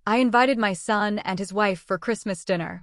I invited my son and his wife for Christmas dinner.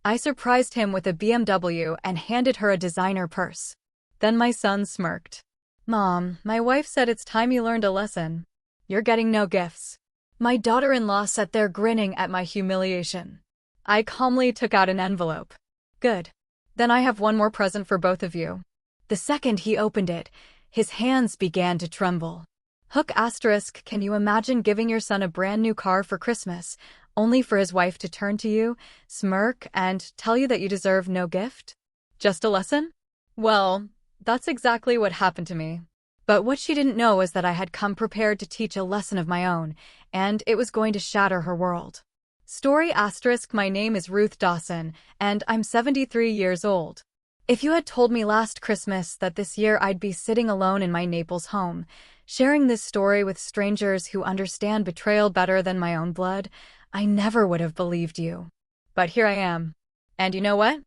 I surprised him with a BMW and handed her a designer purse. Then my son smirked. Mom, my wife said it's time you learned a lesson. You're getting no gifts. My daughter-in-law sat there grinning at my humiliation. I calmly took out an envelope. Good. Then I have one more present for both of you. The second he opened it, his hands began to tremble. Hook asterisk, can you imagine giving your son a brand new car for Christmas, only for his wife to turn to you, smirk, and tell you that you deserve no gift? Just a lesson? Well, that's exactly what happened to me. But what she didn't know was that I had come prepared to teach a lesson of my own, and it was going to shatter her world. Story asterisk, my name is Ruth Dawson, and I'm 73 years old. If you had told me last Christmas that this year I'd be sitting alone in my Naples home, sharing this story with strangers who understand betrayal better than my own blood, I never would have believed you. But here I am. And you know what?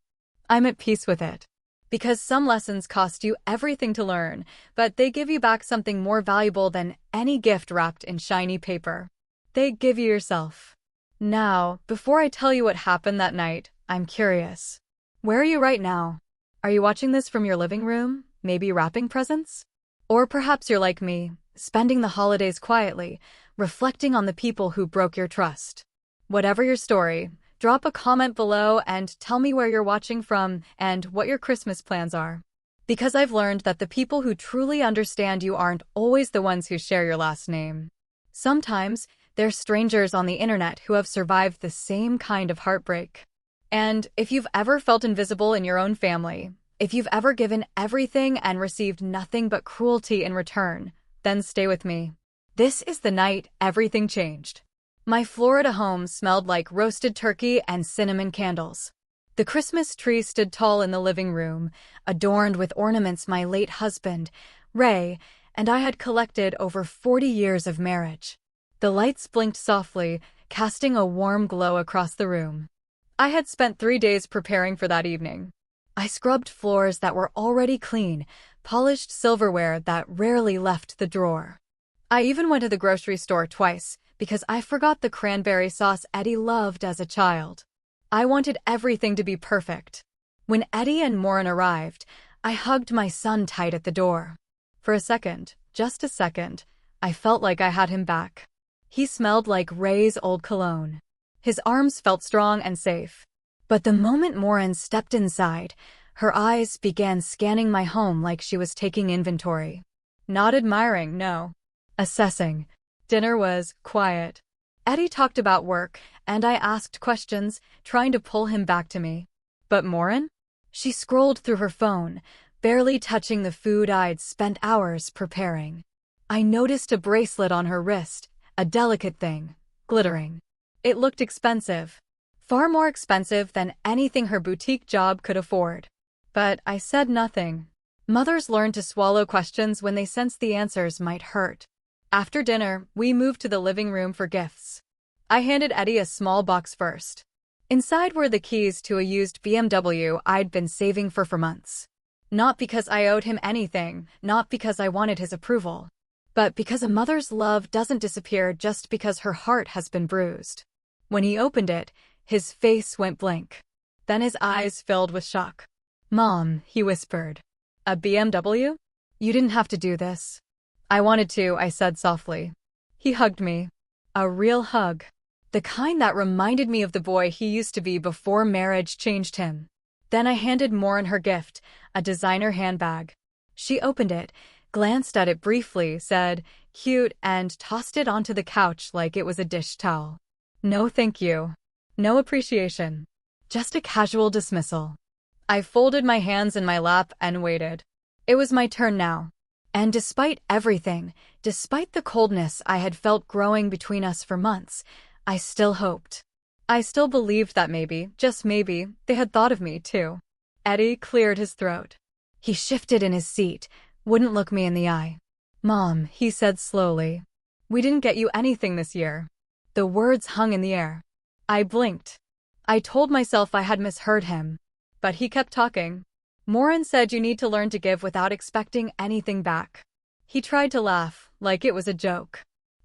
I'm at peace with it. Because some lessons cost you everything to learn, but they give you back something more valuable than any gift wrapped in shiny paper. They give you yourself. Now, before I tell you what happened that night, I'm curious. Where are you right now? Are you watching this from your living room, maybe wrapping presents? Or perhaps you're like me, spending the holidays quietly, reflecting on the people who broke your trust. Whatever your story, drop a comment below and tell me where you're watching from and what your Christmas plans are. Because I've learned that the people who truly understand you aren't always the ones who share your last name. Sometimes, they're strangers on the internet who have survived the same kind of heartbreak. And if you've ever felt invisible in your own family, if you've ever given everything and received nothing but cruelty in return, then stay with me. This is the night everything changed. My Florida home smelled like roasted turkey and cinnamon candles. The Christmas tree stood tall in the living room, adorned with ornaments my late husband, Ray, and I had collected over 40 years of marriage. The lights blinked softly, casting a warm glow across the room. I had spent 3 days preparing for that evening. I scrubbed floors that were already clean, polished silverware that rarely left the drawer. I even went to the grocery store twice, because I forgot the cranberry sauce Eddie loved as a child. I wanted everything to be perfect. When Eddie and Morin arrived, I hugged my son tight at the door. For a second, just a second, I felt like I had him back. He smelled like Ray's old cologne. His arms felt strong and safe. But the moment Morin stepped inside, her eyes began scanning my home like she was taking inventory. Not admiring, no. Assessing. Dinner was quiet. Eddie talked about work, and I asked questions, trying to pull him back to me. But Morin? She scrolled through her phone, barely touching the food I'd spent hours preparing. I noticed a bracelet on her wrist, a delicate thing, glittering. It looked expensive. Far more expensive than anything her boutique job could afford. But I said nothing. Mothers learn to swallow questions when they sense the answers might hurt. After dinner, we moved to the living room for gifts. I handed Eddie a small box first. Inside were the keys to a used BMW I'd been saving for months. Not because I owed him anything, not because I wanted his approval, but because a mother's love doesn't disappear just because her heart has been bruised. When he opened it, his face went blank. Then his eyes filled with shock. "Mom," he whispered. "A BMW? You didn't have to do this." "I wanted to," I said softly. He hugged me. A real hug. The kind that reminded me of the boy he used to be before marriage changed him. Then I handed Morin her gift, a designer handbag. She opened it, glanced at it briefly, said, "Cute," and tossed it onto the couch like it was a dish towel. No thank you. No appreciation. Just a casual dismissal. I folded my hands in my lap and waited. It was my turn now. And despite everything, despite the coldness I had felt growing between us for months, I still hoped. I still believed that maybe, just maybe, they had thought of me too. Eddie cleared his throat. He shifted in his seat, wouldn't look me in the eye. "Mom," he said slowly, "we didn't get you anything this year." The words hung in the air. I blinked. I told myself I had misheard him. But he kept talking. "Morin said you need to learn to give without expecting anything back." He tried to laugh, like it was a joke.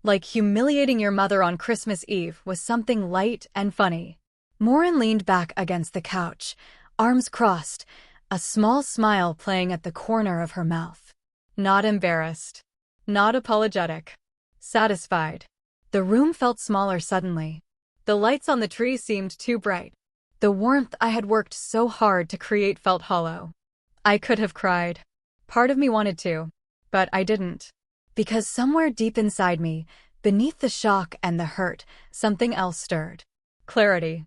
Like humiliating your mother on Christmas Eve was something light and funny. Morin leaned back against the couch, arms crossed, a small smile playing at the corner of her mouth. Not embarrassed. Not apologetic. Satisfied. The room felt smaller suddenly. The lights on the tree seemed too bright. The warmth I had worked so hard to create felt hollow. I could have cried. Part of me wanted to, but I didn't. Because somewhere deep inside me, beneath the shock and the hurt, something else stirred. Clarity.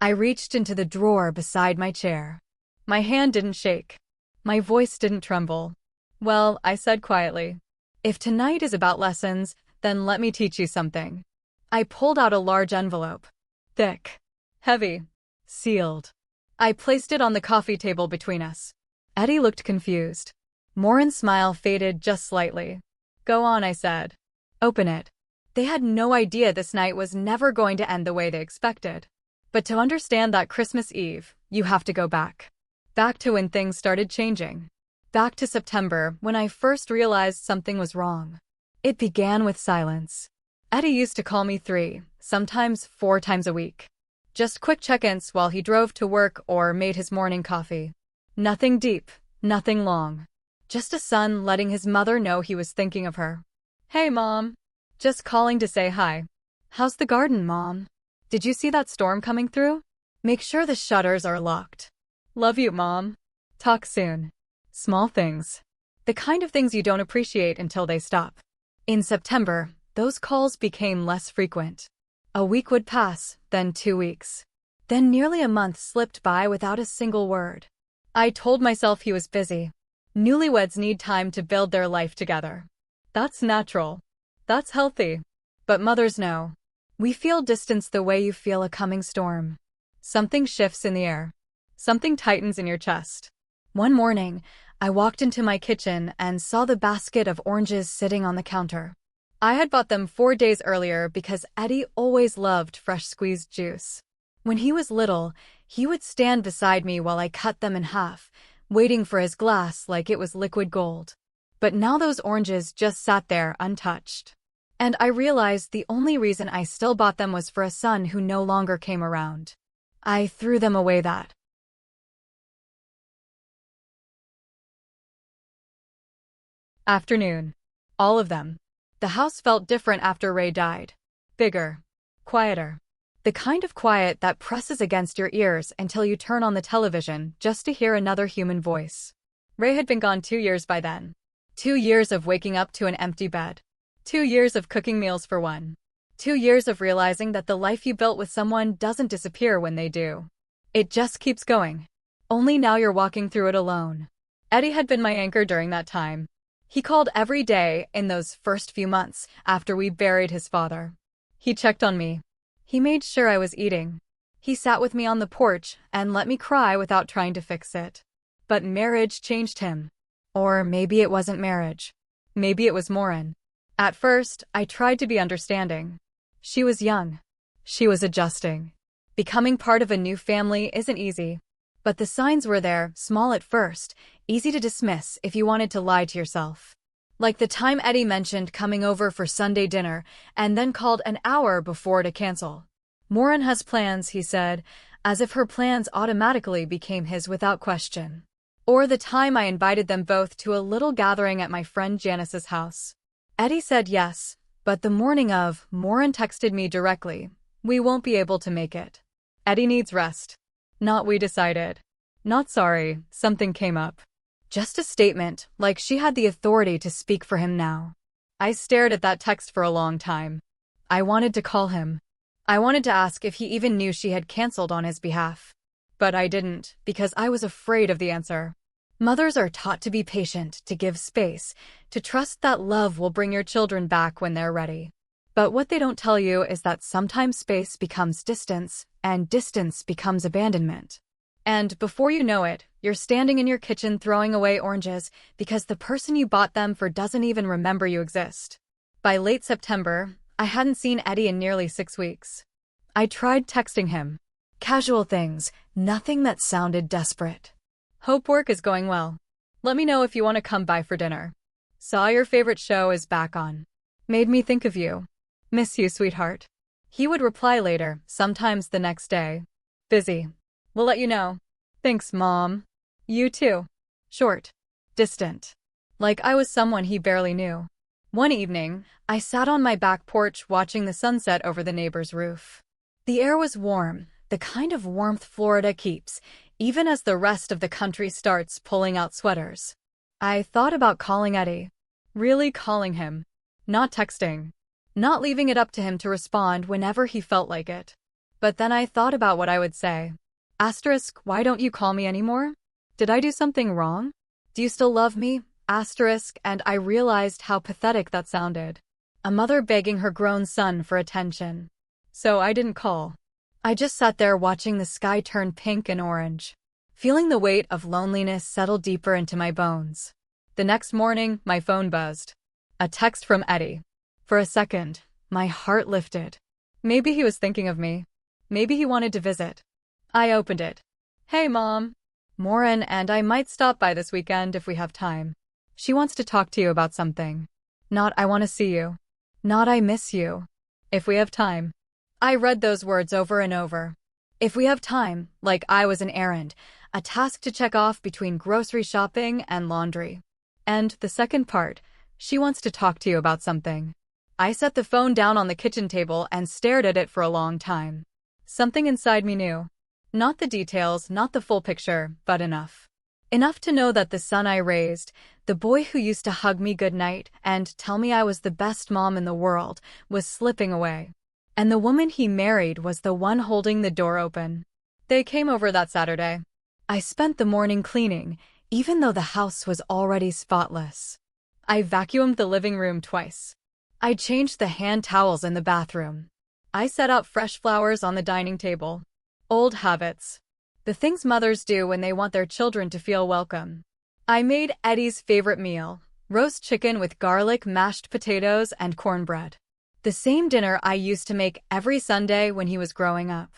I reached into the drawer beside my chair. My hand didn't shake. My voice didn't tremble. Well, I said quietly, if tonight is about lessons, then let me teach you something. I pulled out a large envelope. Thick. Heavy. Sealed. I placed it on the coffee table between us. Eddie looked confused. Morin's smile faded just slightly. Go on, I said. Open it. They had no idea this night was never going to end the way they expected. But to understand that Christmas Eve, you have to go back. Back to when things started changing. Back to September, when I first realized something was wrong. It began with silence. Eddie used to call me 3, sometimes 4 times a week. Just quick check-ins while he drove to work or made his morning coffee. Nothing deep, nothing long. Just a son letting his mother know he was thinking of her. Hey, Mom. Just calling to say hi. How's the garden, Mom? Did you see that storm coming through? Make sure the shutters are locked. Love you, Mom. Talk soon. Small things. The kind of things you don't appreciate until they stop. In September, those calls became less frequent. A week would pass, then 2 weeks. Then nearly a month slipped by without a single word. I told myself he was busy. Newlyweds need time to build their life together. That's natural. That's healthy. But mothers know. We feel distance the way you feel a coming storm. Something shifts in the air. Something tightens in your chest. One morning, I walked into my kitchen and saw the basket of oranges sitting on the counter. I had bought them 4 days earlier because Eddie always loved fresh squeezed juice. When he was little, he would stand beside me while I cut them in half, waiting for his glass like it was liquid gold. But now those oranges just sat there untouched. And I realized the only reason I still bought them was for a son who no longer came around. I threw them away that afternoon. All of them. The house felt different after Ray died. Bigger. Quieter. The kind of quiet that presses against your ears until you turn on the television just to hear another human voice. Ray had been gone 2 years by then. 2 years of waking up to an empty bed. 2 years of cooking meals for one. 2 years of realizing that the life you built with someone doesn't disappear when they do. It just keeps going. Only now you're walking through it alone. Eddie had been my anchor during that time. He called every day in those first few months after we buried his father. He checked on me. He made sure I was eating. He sat with me on the porch and let me cry without trying to fix it. But marriage changed him. Or maybe it wasn't marriage. Maybe it was Morin. At first, I tried to be understanding. She was young. She was adjusting. Becoming part of a new family isn't easy. But the signs were there, small at first, easy to dismiss if you wanted to lie to yourself. Like the time Eddie mentioned coming over for Sunday dinner and then called an hour before to cancel. Morin has plans, he said, as if her plans automatically became his without question. Or the time I invited them both to a little gathering at my friend Janice's house. Eddie said yes, but the morning of, Morin texted me directly, "We won't be able to make it. Eddie needs rest." Not we decided. Not sorry, something came up. Just a statement, like she had the authority to speak for him now. I stared at that text for a long time. I wanted to call him. I wanted to ask if he even knew she had canceled on his behalf. But I didn't, because I was afraid of the answer. Mothers are taught to be patient, to give space, to trust that love will bring your children back when they're ready. But what they don't tell you is that sometimes space becomes distance, and distance becomes abandonment. And before you know it, you're standing in your kitchen throwing away oranges because the person you bought them for doesn't even remember you exist. By late September, I hadn't seen Eddie in nearly 6 weeks. I tried texting him. Casual things, nothing that sounded desperate. Hope work is going well. Let me know if you want to come by for dinner. Saw your favorite show is back on. Made me think of you. Miss you, sweetheart. He would reply later, sometimes the next day. Busy. Will let you know. Thanks, Mom. You too. Short. Distant. Like I was someone he barely knew. One evening, I sat on my back porch watching the sunset over the neighbor's roof. The air was warm, the kind of warmth Florida keeps, even as the rest of the country starts pulling out sweaters. I thought about calling Eddie. Really calling him. Not texting. Not leaving it up to him to respond whenever he felt like it. But then I thought about what I would say. Asterisk, why don't you call me anymore? Did I do something wrong? Do you still love me? Asterisk, and I realized how pathetic that sounded. A mother begging her grown son for attention. So I didn't call. I just sat there watching the sky turn pink and orange, feeling the weight of loneliness settle deeper into my bones. The next morning, my phone buzzed. A text from Eddie. For a second, my heart lifted. Maybe he was thinking of me. Maybe he wanted to visit. I opened it. Hey, Mom. Maureen and I might stop by this weekend if we have time. She wants to talk to you about something. Not I want to see you. Not I miss you. If we have time. I read those words over and over. If we have time, like I was an errand, a task to check off between grocery shopping and laundry. And the second part, she wants to talk to you about something. I set the phone down on the kitchen table and stared at it for a long time. Something inside me knew. Not the details, not the full picture, but enough. Enough to know that the son I raised, the boy who used to hug me goodnight and tell me I was the best mom in the world, was slipping away. And the woman he married was the one holding the door open. They came over that Saturday. I spent the morning cleaning, even though the house was already spotless. I vacuumed the living room twice. I changed the hand towels in the bathroom. I set out fresh flowers on the dining table. Old habits. The things mothers do when they want their children to feel welcome. I made Eddie's favorite meal, roast chicken with garlic, mashed potatoes, and cornbread. The same dinner I used to make every Sunday when he was growing up.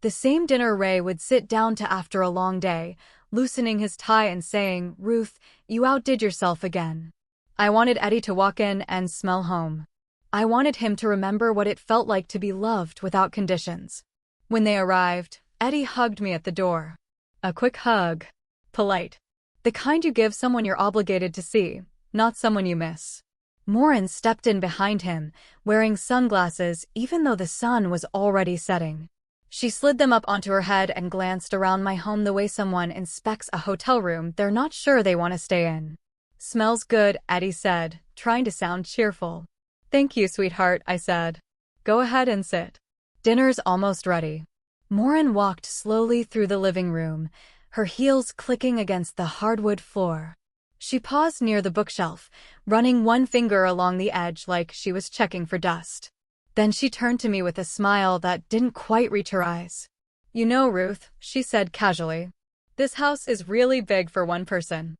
The same dinner Ray would sit down to after a long day, loosening his tie and saying, "Ruth, you outdid yourself again." I wanted Eddie to walk in and smell home. I wanted him to remember what it felt like to be loved without conditions. When they arrived, Eddie hugged me at the door. A quick hug. Polite. The kind you give someone you're obligated to see, not someone you miss. Maureen stepped in behind him, wearing sunglasses even though the sun was already setting. She slid them up onto her head and glanced around my home the way someone inspects a hotel room they're not sure they want to stay in. Smells good, Eddie said, trying to sound cheerful. Thank you, sweetheart, I said. Go ahead and sit. Dinner's almost ready. Maureen walked slowly through the living room, her heels clicking against the hardwood floor. She paused near the bookshelf, running one finger along the edge like she was checking for dust. Then she turned to me with a smile that didn't quite reach her eyes. You know, Ruth, she said casually, this house is really big for one person.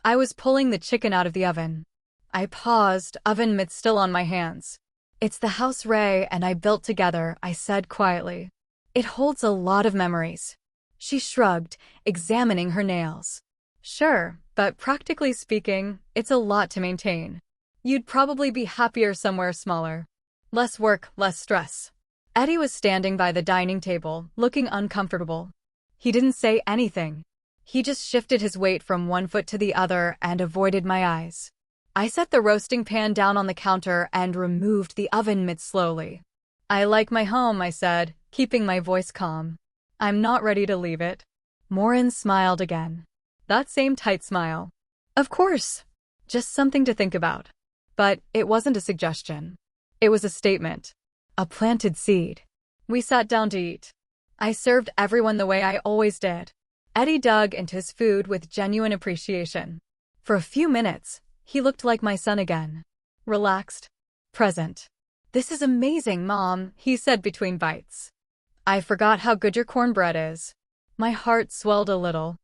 I was pulling the chicken out of the oven. I paused, oven mitt still on my hands. It's the house Ray and I built together, I said quietly. It holds a lot of memories. She shrugged, examining her nails. Sure, but practically speaking, it's a lot to maintain. You'd probably be happier somewhere smaller. Less work, less stress. Eddie was standing by the dining table, looking uncomfortable. He didn't say anything. He just shifted his weight from one foot to the other and avoided my eyes. I set the roasting pan down on the counter and removed the oven mitt slowly. I like my home, I said, keeping my voice calm. I'm not ready to leave it. Maureen smiled again. That same tight smile. Of course. Just something to think about. But it wasn't a suggestion. It was a statement. A planted seed. We sat down to eat. I served everyone the way I always did. Eddie dug into his food with genuine appreciation. For a few minutes, he looked like my son again. Relaxed. Present. This is amazing, Mom, he said between bites. I forgot how good your cornbread is. My heart swelled a little.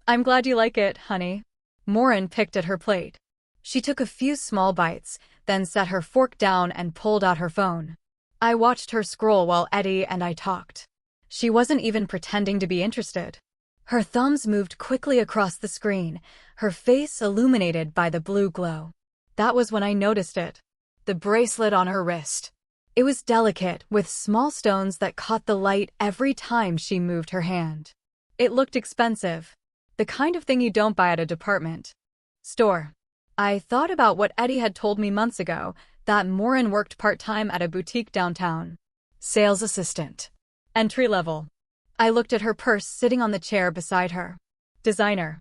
I'm glad you like it, honey. Maureen picked at her plate. She took a few small bites, then set her fork down and pulled out her phone. I watched her scroll while Eddie and I talked. She wasn't even pretending to be interested. Her thumbs moved quickly across the screen, her face illuminated by the blue glow. That was when I noticed it. The bracelet on her wrist. It was delicate, with small stones that caught the light every time she moved her hand. It looked expensive. The kind of thing you don't buy at a department store. I thought about what Eddie had told me months ago, that Morin worked part-time at a boutique downtown. Sales assistant. Entry level. I looked at her purse sitting on the chair beside her. Designer.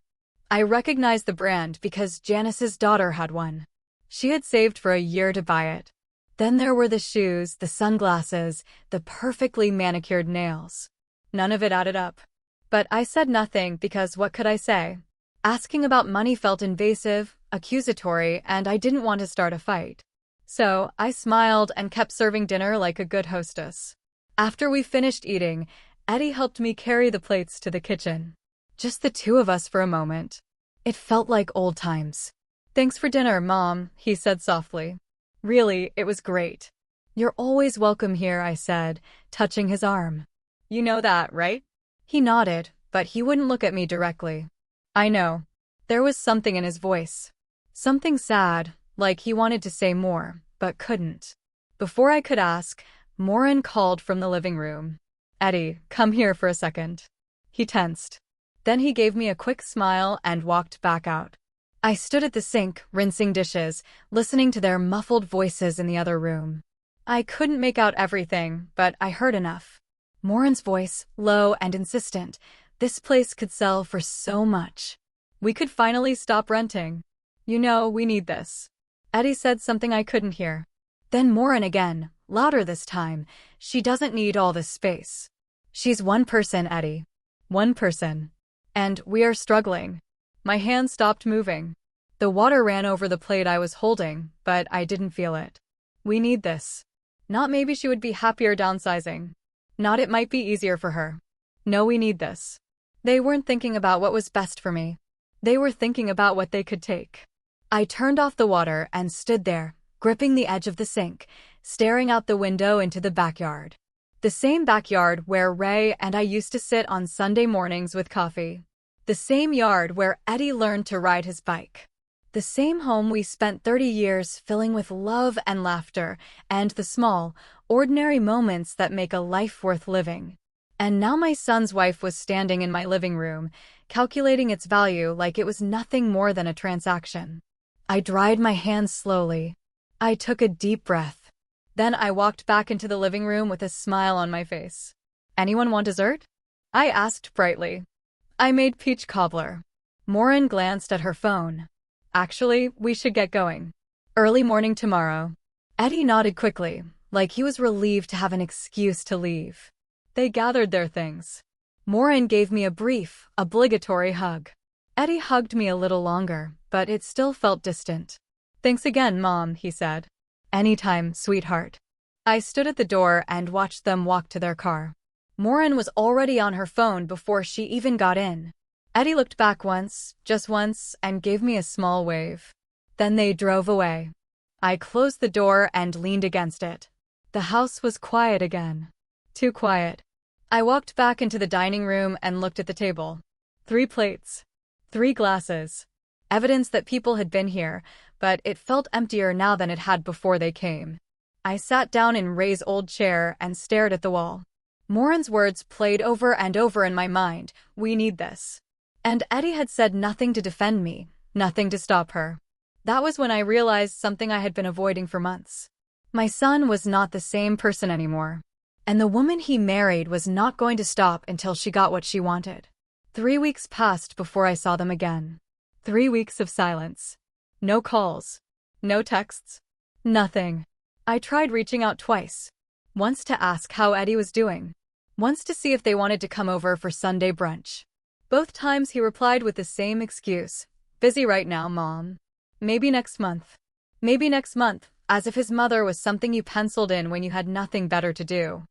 I recognized the brand because Janice's daughter had one. She had saved for a year to buy it. Then there were the shoes, the sunglasses, the perfectly manicured nails. None of it added up. But I said nothing because what could I say? Asking about money felt invasive, accusatory, and I didn't want to start a fight. So I smiled and kept serving dinner like a good hostess. After we finished eating, Eddie helped me carry the plates to the kitchen. Just the two of us for a moment. It felt like old times. "Thanks for dinner, Mom," he said softly. "Really, it was great." "You're always welcome here," I said, touching his arm. "You know that, right?" He nodded, but he wouldn't look at me directly. "I know." There was something in his voice. Something sad, like he wanted to say more, but couldn't. Before I could ask, Morin called from the living room. "Eddie, come here for a second." He tensed. Then he gave me a quick smile and walked back out. I stood at the sink, rinsing dishes, listening to their muffled voices in the other room. I couldn't make out everything, but I heard enough. Morin's voice, low and insistent. This place could sell for so much. We could finally stop renting. "You know, we need this." Eddie said something I couldn't hear. Then Morin again, louder this time. "She doesn't need all this space. She's one person, Eddie. One person. And we are struggling." My hand stopped moving. The water ran over the plate I was holding, but I didn't feel it. "We need this." Not maybe she would be happier downsizing. Not it might be easier for her. No, we need this. They weren't thinking about what was best for me. They were thinking about what they could take. I turned off the water and stood there, gripping the edge of the sink, staring out the window into the backyard. The same backyard where Ray and I used to sit on Sunday mornings with coffee. The same yard where Eddie learned to ride his bike. The same home we spent 30 years filling with love and laughter, and the small, ordinary moments that make a life worth living. And now my son's wife was standing in my living room, calculating its value like it was nothing more than a transaction. I dried my hands slowly. I took a deep breath. Then I walked back into the living room with a smile on my face. "Anyone want dessert?" I asked brightly. "I made peach cobbler." Morin glanced at her phone. "Actually, we should get going. Early morning tomorrow." Eddie nodded quickly, like he was relieved to have an excuse to leave. They gathered their things. Morin gave me a brief, obligatory hug. Eddie hugged me a little longer, but it still felt distant. "Thanks again, Mom," he said. "Anytime, sweetheart." I stood at the door and watched them walk to their car. Morin was already on her phone before she even got in. Eddie looked back once, just once, and gave me a small wave. Then they drove away. I closed the door and leaned against it. The house was quiet again. Too quiet. I walked back into the dining room and looked at the table. 3 plates. 3 glasses. Evidence that people had been here, but it felt emptier now than it had before they came. I sat down in Ray's old chair and stared at the wall. Morin's words played over and over in my mind. "We need this." And Eddie had said nothing to defend me, nothing to stop her. That was when I realized something I had been avoiding for months. My son was not the same person anymore. And the woman he married was not going to stop until she got what she wanted. 3 weeks passed before I saw them again. 3 weeks of silence. No calls. No texts. Nothing. I tried reaching out twice. Once to ask how Eddie was doing. Once to see if they wanted to come over for Sunday brunch. Both times he replied with the same excuse. "Busy right now, Mom. Maybe next month." Maybe next month, as if his mother was something you penciled in when you had nothing better to do.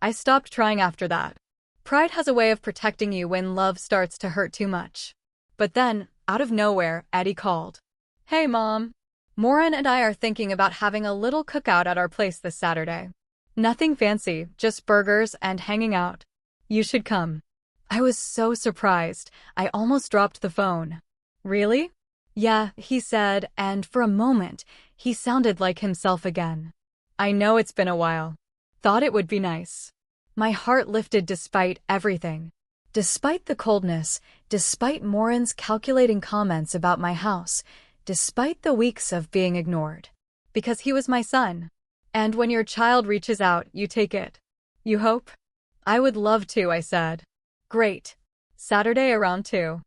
I stopped trying after that. Pride has a way of protecting you when love starts to hurt too much. But then, out of nowhere, Eddie called. "Hey, Mom. Morin and I are thinking about having a little cookout at our place this Saturday. Nothing fancy, just burgers and hanging out. You should come." I was so surprised, I almost dropped the phone. "Really?" "Yeah," he said, and for a moment, he sounded like himself again. I know it's been a while. Thought it would be nice. My heart lifted despite everything. Despite the coldness, despite Morin's calculating comments about my house, despite the weeks of being ignored. Because he was my son. And when your child reaches out, you take it. You hope? I would love to, I said. Great. Saturday around 2.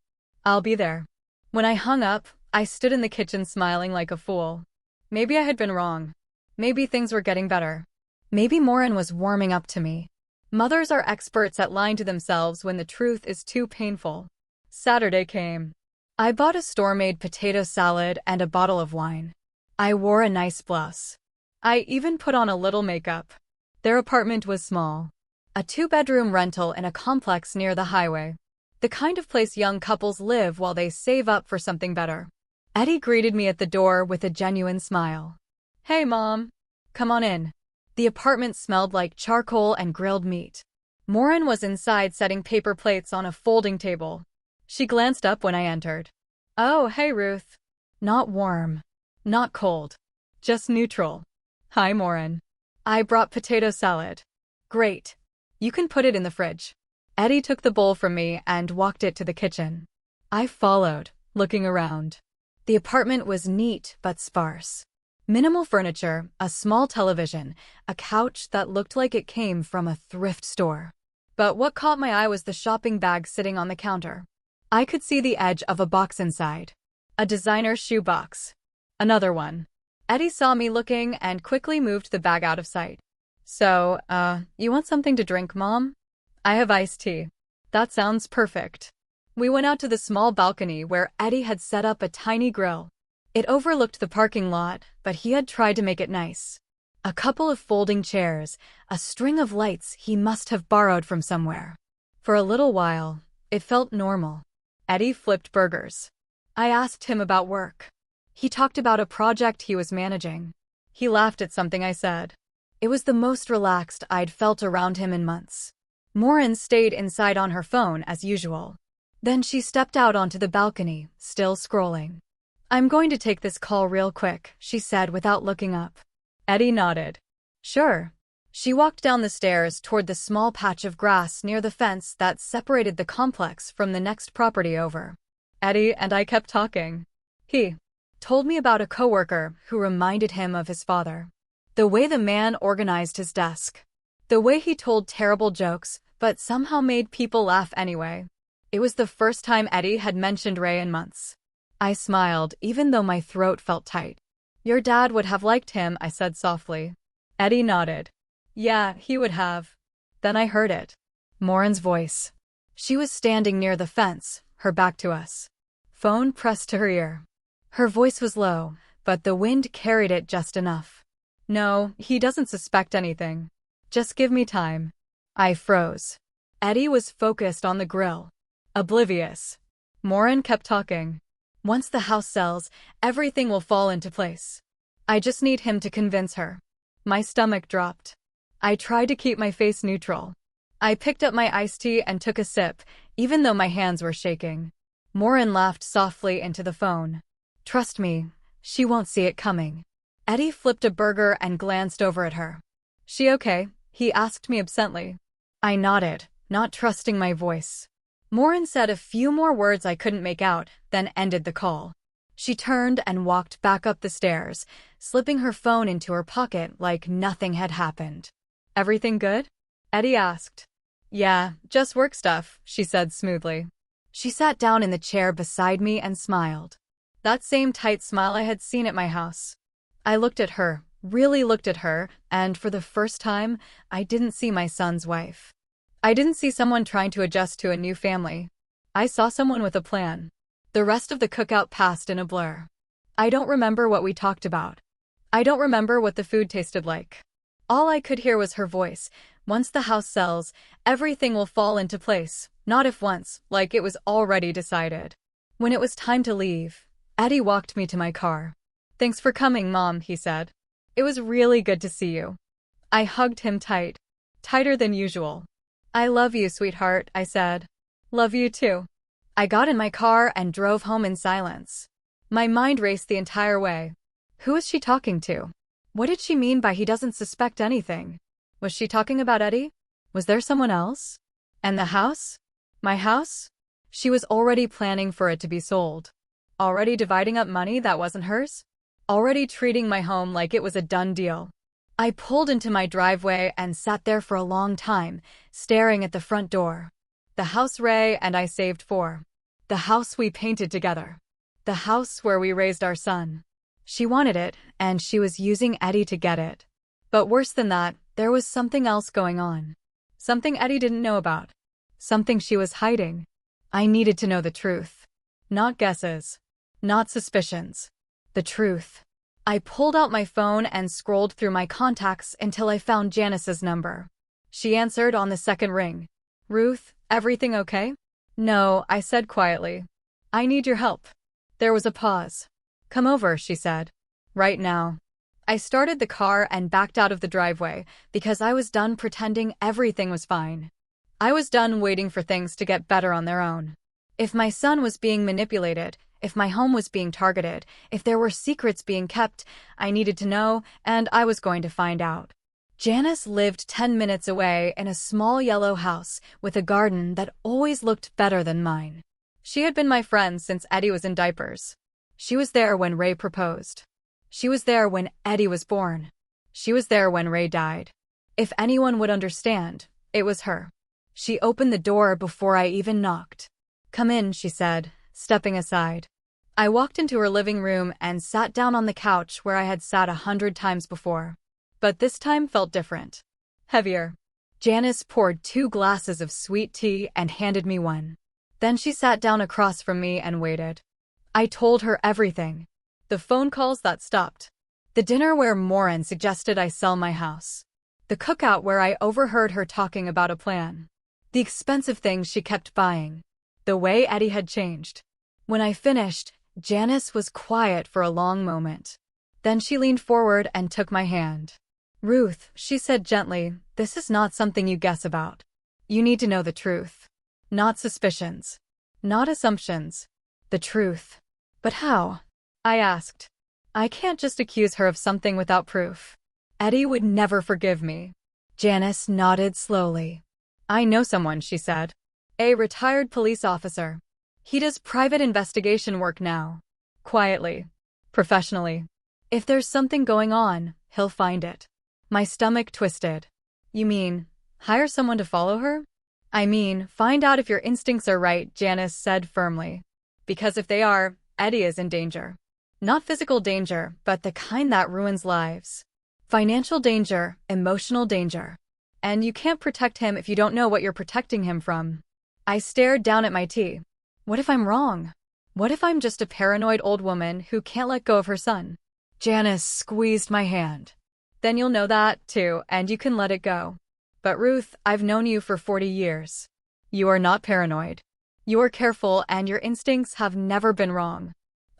I'll be there. When I hung up, I stood in the kitchen smiling like a fool. Maybe I had been wrong. Maybe things were getting better. Maybe Morin was warming up to me. Mothers are experts at lying to themselves when the truth is too painful. Saturday came. I bought a store-made potato salad and a bottle of wine. I wore a nice blouse. I even put on a little makeup. Their apartment was small. A 2-bedroom rental in a complex near the highway. The kind of place young couples live while they save up for something better. Eddie greeted me at the door with a genuine smile. Hey, Mom. Come on in. The apartment smelled like charcoal and grilled meat. Morin was inside setting paper plates on a folding table. She glanced up when I entered. Oh, hey, Ruth. Not warm. Not cold. Just neutral. Hi, Morin. I brought potato salad. Great. You can put it in the fridge. Eddie took the bowl from me and walked it to the kitchen. I followed, looking around. The apartment was neat but sparse. Minimal furniture, a small television, a couch that looked like it came from a thrift store. But what caught my eye was the shopping bag sitting on the counter. I could see the edge of a box inside. A designer shoe box. Another one. Eddie saw me looking and quickly moved the bag out of sight. So, you want something to drink, Mom? I have iced tea. That sounds perfect. We went out to the small balcony where Eddie had set up a tiny grill. It overlooked the parking lot, but he had tried to make it nice. A couple of folding chairs, a string of lights he must have borrowed from somewhere. For a little while, it felt normal. Eddie flipped burgers. I asked him about work. He talked about a project he was managing. He laughed at something I said. It was the most relaxed I'd felt around him in months. Morin stayed inside on her phone as usual. Then she stepped out onto the balcony, still scrolling. I'm going to take this call real quick, she said without looking up. Eddie nodded. Sure. She walked down the stairs toward the small patch of grass near the fence that separated the complex from the next property over. Eddie and I kept talking. He told me about a coworker who reminded him of his father. The way the man organized his desk. The way he told terrible jokes, but somehow made people laugh anyway. It was the first time Eddie had mentioned Ray in months. I smiled, even though my throat felt tight. Your dad would have liked him, I said softly. Eddie nodded. Yeah, he would have. Then I heard it. Morin's voice. She was standing near the fence, her back to us. Phone pressed to her ear. Her voice was low, but the wind carried it just enough. No, he doesn't suspect anything. Just give me time. I froze. Eddie was focused on the grill. Oblivious. Morin kept talking. Once the house sells, everything will fall into place. I just need him to convince her. My stomach dropped. I tried to keep my face neutral. I picked up my iced tea and took a sip, even though my hands were shaking. Morin laughed softly into the phone. Trust me, she won't see it coming. Eddie flipped a burger and glanced over at her. She okay? He asked me absently. I nodded, not trusting my voice. Morin said a few more words I couldn't make out, then ended the call. She turned and walked back up the stairs, slipping her phone into her pocket like nothing had happened. Everything good? Eddie asked. Yeah, just work stuff, she said smoothly. She sat down in the chair beside me and smiled. That same tight smile I had seen at my house. I looked at her, really looked at her, and for the first time, I didn't see my son's wife. I didn't see someone trying to adjust to a new family. I saw someone with a plan. The rest of the cookout passed in a blur. I don't remember what we talked about. I don't remember what the food tasted like. All I could hear was her voice. Once the house sells, everything will fall into place, not if once, like it was already decided. When it was time to leave, Eddie walked me to my car. Thanks for coming, Mom, he said. It was really good to see you. I hugged him tight. Tighter than usual. I love you, sweetheart, I said. Love you too. I got in my car and drove home in silence. My mind raced the entire way. Who was she talking to? What did she mean by he doesn't suspect anything? Was she talking about Eddie? Was there someone else? And the house? My house? She was already planning for it to be sold. Already dividing up money that wasn't hers? Already treating my home like it was a done deal. I pulled into my driveway and sat there for a long time, staring at the front door. The house Ray and I saved for. The house we painted together. The house where we raised our son. She wanted it, and she was using Eddie to get it. But worse than that, there was something else going on. Something Eddie didn't know about. Something she was hiding. I needed to know the truth. Not guesses. Not suspicions. The truth. I pulled out my phone and scrolled through my contacts until I found Janice's number. She answered on the second ring. Ruth, everything okay? No, I said quietly. I need your help. There was a pause. Come over, she said. Right now. I started the car and backed out of the driveway because I was done pretending everything was fine. I was done waiting for things to get better on their own. If my son was being manipulated, if my home was being targeted, if there were secrets being kept, I needed to know, and I was going to find out. Janice lived 10 minutes away in a small yellow house with a garden that always looked better than mine. She had been my friend since Eddie was in diapers. She was there when Ray proposed. She was there when Eddie was born. She was there when Ray died. If anyone would understand, it was her. She opened the door before I even knocked. Come in, she said, stepping aside. I walked into her living room and sat down on the couch where I had sat 100 times before. But this time felt different. Heavier. Janice poured 2 glasses of sweet tea and handed me one. Then she sat down across from me and waited. I told her everything. The phone calls that stopped. The dinner where Morin suggested I sell my house. The cookout where I overheard her talking about a plan. The expensive things she kept buying. The way Eddie had changed. When I finished, Janice was quiet for a long moment. Then she leaned forward and took my hand. Ruth, she said gently, this is not something you guess about. You need to know the truth. Not suspicions. Not assumptions. The truth. But how? I asked. I can't just accuse her of something without proof. Eddie would never forgive me. Janice nodded slowly. I know someone, she said. A retired police officer. He does private investigation work now. Quietly. Professionally. If there's something going on, he'll find it. My stomach twisted. You mean, hire someone to follow her? I mean, find out if your instincts are right, Janice said firmly. Because if they are, Eddie is in danger. Not physical danger, but the kind that ruins lives. Financial danger, emotional danger. And you can't protect him if you don't know what you're protecting him from. I stared down at my tea. What if I'm wrong? What if I'm just a paranoid old woman who can't let go of her son? Janice squeezed my hand. Then you'll know that, too, and you can let it go. But Ruth, I've known you for 40 years. You are not paranoid. You are careful and your instincts have never been wrong.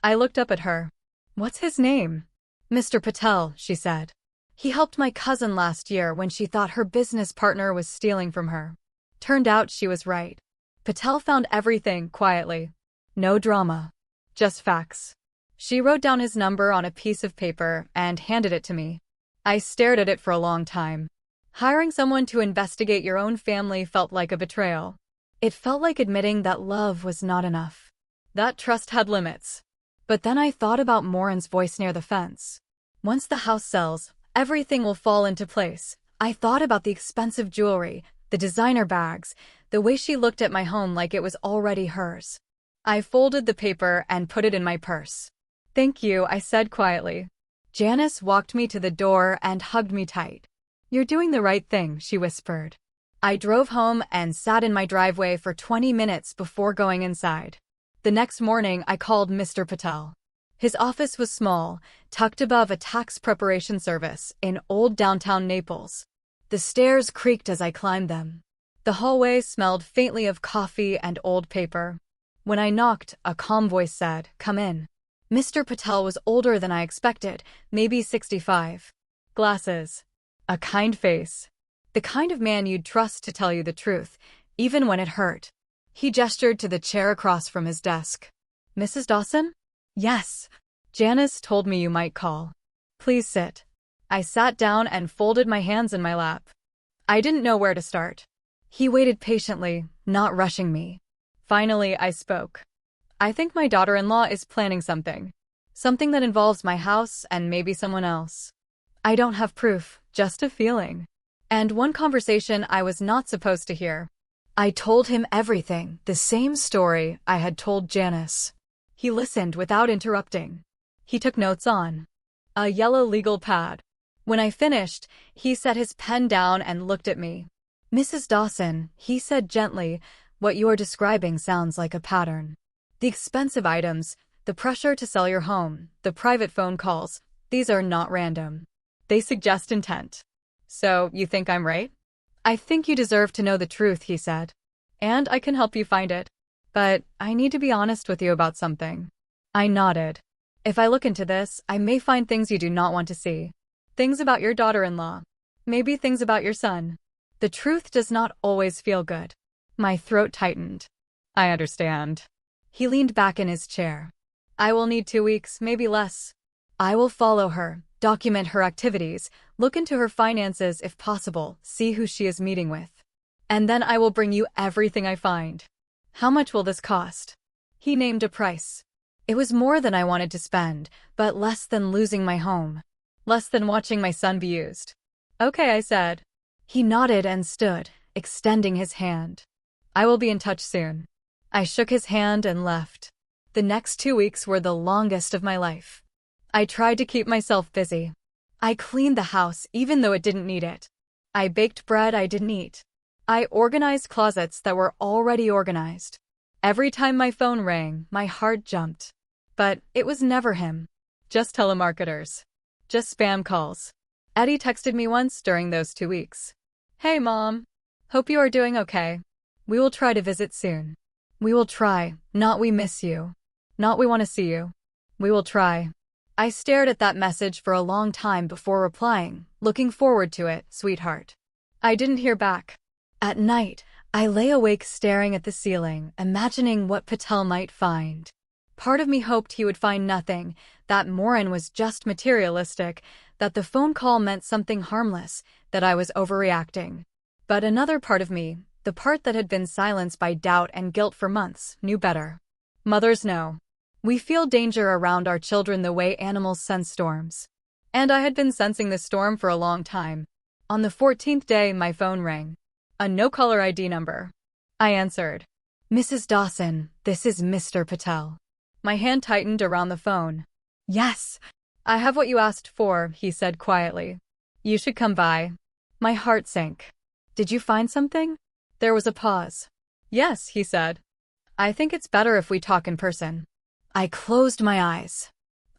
I looked up at her. What's his name? Mr. Patel, she said. He helped my cousin last year when she thought her business partner was stealing from her. Turned out she was right. Patel found everything quietly. No drama. Just facts. She wrote down his number on a piece of paper and handed it to me. I stared at it for a long time. Hiring someone to investigate your own family felt like a betrayal. It felt like admitting that love was not enough. That trust had limits. But then I thought about Morin's voice near the fence. Once the house sells, everything will fall into place. I thought about the expensive jewelry, the designer bags, the way she looked at my home like it was already hers. I folded the paper and put it in my purse. Thank you, I said quietly. Janice walked me to the door and hugged me tight. You're doing the right thing, she whispered. I drove home and sat in my driveway for 20 minutes before going inside. The next morning, I called Mr. Patel. His office was small, tucked above a tax preparation service in old downtown Naples. The stairs creaked as I climbed them. The hallway smelled faintly of coffee and old paper. When I knocked, a calm voice said, "Come in." Mr. Patel was older than I expected, maybe 65. Glasses. A kind face. The kind of man you'd trust to tell you the truth, even when it hurt. He gestured to the chair across from his desk. Mrs. Dawson? Yes. Janice told me you might call. Please sit. I sat down and folded my hands in my lap. I didn't know where to start. He waited patiently, not rushing me. Finally, I spoke. I think my daughter-in-law is planning something. Something that involves my house and maybe someone else. I don't have proof, just a feeling. And one conversation I was not supposed to hear. I told him everything, the same story I had told Janice. He listened without interrupting. He took notes on a yellow legal pad. When I finished, he set his pen down and looked at me. Mrs. Dawson, he said gently, what you are describing sounds like a pattern. The expensive items, the pressure to sell your home, the private phone calls, these are not random. They suggest intent. So, you think I'm right? I think you deserve to know the truth, he said. And I can help you find it. But I need to be honest with you about something. I nodded. If I look into this, I may find things you do not want to see. Things about your daughter-in-law. Maybe things about your son. The truth does not always feel good. My throat tightened. I understand. He leaned back in his chair. I will need 2 weeks, maybe less. I will follow her, document her activities, look into her finances if possible, see who she is meeting with. And then I will bring you everything I find. How much will this cost? He named a price. It was more than I wanted to spend, but less than losing my home. Less than watching my son be used. Okay, I said. He nodded and stood, extending his hand. I will be in touch soon. I shook his hand and left. The next 2 weeks were the longest of my life. I tried to keep myself busy. I cleaned the house even though it didn't need it. I baked bread I didn't eat. I organized closets that were already organized. Every time my phone rang, my heart jumped. But it was never him. Just telemarketers. Just spam calls. Eddie texted me once during those 2 weeks. Hey, Mom. Hope you are doing okay. We will try to visit soon. We will try, not we miss you. Not we want to see you. We will try. I stared at that message for a long time before replying, looking forward to it, sweetheart. I didn't hear back. At night, I lay awake staring at the ceiling, imagining what Patel might find. Part of me hoped he would find nothing, that Morin was just materialistic, that the phone call meant something harmless, that I was overreacting. But another part of me, the part that had been silenced by doubt and guilt for months, knew better. Mothers know. We feel danger around our children the way animals sense storms. And I had been sensing the storm for a long time. On the 14th day, my phone rang. A no-caller ID number. I answered. Mrs. Dawson, this is Mr. Patel. My hand tightened around the phone. Yes. I have what you asked for, he said quietly. You should come by. My heart sank. Did you find something? There was a pause. Yes, he said. I think it's better if we talk in person. I closed my eyes.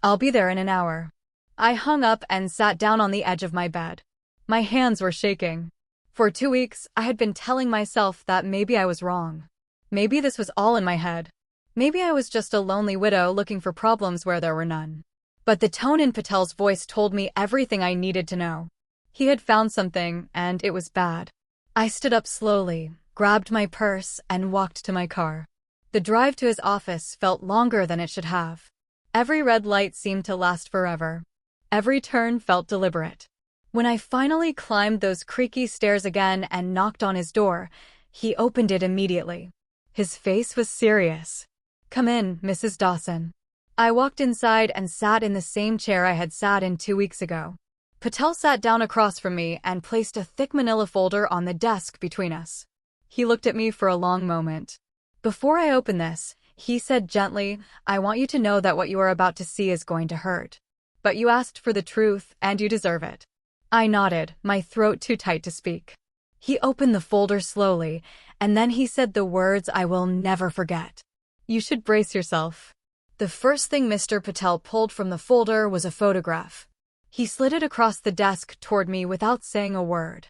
I'll be there in an hour. I hung up and sat down on the edge of my bed. My hands were shaking. For 2 weeks, I had been telling myself that maybe I was wrong. Maybe this was all in my head. Maybe I was just a lonely widow looking for problems where there were none. But the tone in Patel's voice told me everything I needed to know. He had found something, and it was bad. I stood up slowly, grabbed my purse, and walked to my car. The drive to his office felt longer than it should have. Every red light seemed to last forever. Every turn felt deliberate. When I finally climbed those creaky stairs again and knocked on his door, he opened it immediately. His face was serious. Come in, Mrs. Dawson. I walked inside and sat in the same chair I had sat in 2 weeks ago. Patel sat down across from me and placed a thick manila folder on the desk between us. He looked at me for a long moment. Before I open this, he said gently, I want you to know that what you are about to see is going to hurt. But you asked for the truth, and you deserve it. I nodded, my throat too tight to speak. He opened the folder slowly, and then he said the words I will never forget. You should brace yourself. The first thing Mr. Patel pulled from the folder was a photograph. He slid it across the desk toward me without saying a word.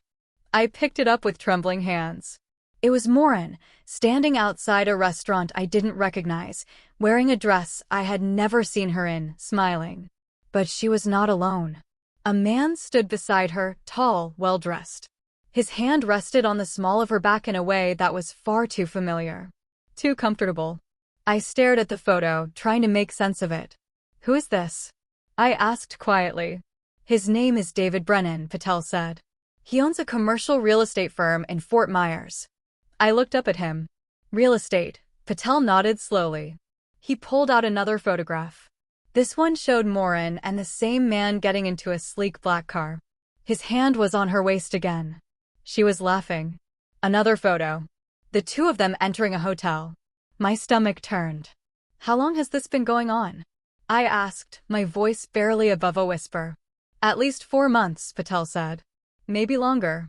I picked it up with trembling hands. It was Morin, standing outside a restaurant I didn't recognize, wearing a dress I had never seen her in, smiling. But she was not alone. A man stood beside her, tall, well-dressed. His hand rested on the small of her back in a way that was far too familiar. Too comfortable. I stared at the photo, trying to make sense of it. Who is this? I asked quietly. His name is David Brennan, Patel said. He owns a commercial real estate firm in Fort Myers. I looked up at him. Real estate, Patel nodded slowly. He pulled out another photograph. This one showed Morin and the same man getting into a sleek black car. His hand was on her waist again. She was laughing. Another photo. The two of them entering a hotel. My stomach turned. How long has this been going on? I asked, my voice barely above a whisper. At least 4 months, Patel said. Maybe longer.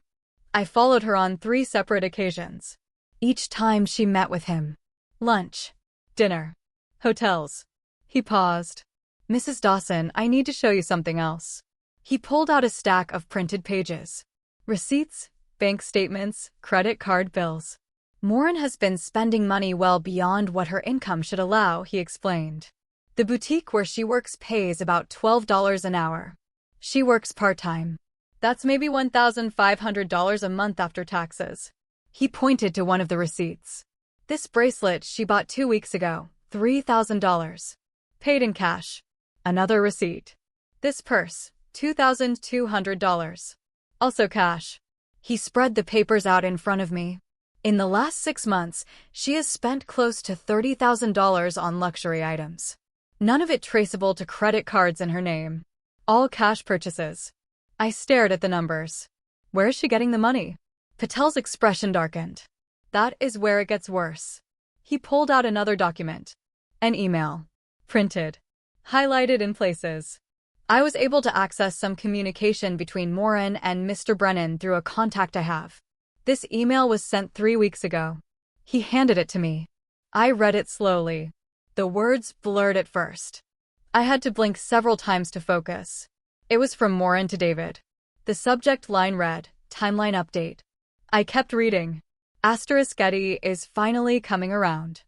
I followed her on 3 separate occasions. Each time she met with him. Lunch. Dinner. Hotels. He paused. Mrs. Dawson, I need to show you something else. He pulled out a stack of printed pages. Receipts, bank statements, credit card bills. Morin has been spending money well beyond what her income should allow, he explained. The boutique where she works pays about $12 an hour. She works part-time. That's maybe $1,500 a month after taxes. He pointed to one of the receipts. This bracelet she bought 2 weeks ago, $3,000. Paid in cash. Another receipt. This purse, $2,200. Also cash. He spread the papers out in front of me. In the last 6 months, she has spent close to $30,000 on luxury items. None of it traceable to credit cards in her name. All cash purchases. I stared at the numbers. Where is she getting the money? Patel's expression darkened. That is where it gets worse. He pulled out another document. An email. Printed. Highlighted in places. I was able to access some communication between Morin and Mr. Brennan through a contact I have. This email was sent 3 weeks ago. He handed it to me. I read it slowly. The words blurred at first. I had to blink several times to focus. It was from Morin to David. The subject line read, Timeline Update. I kept reading. Asterisk Eddie is finally coming around.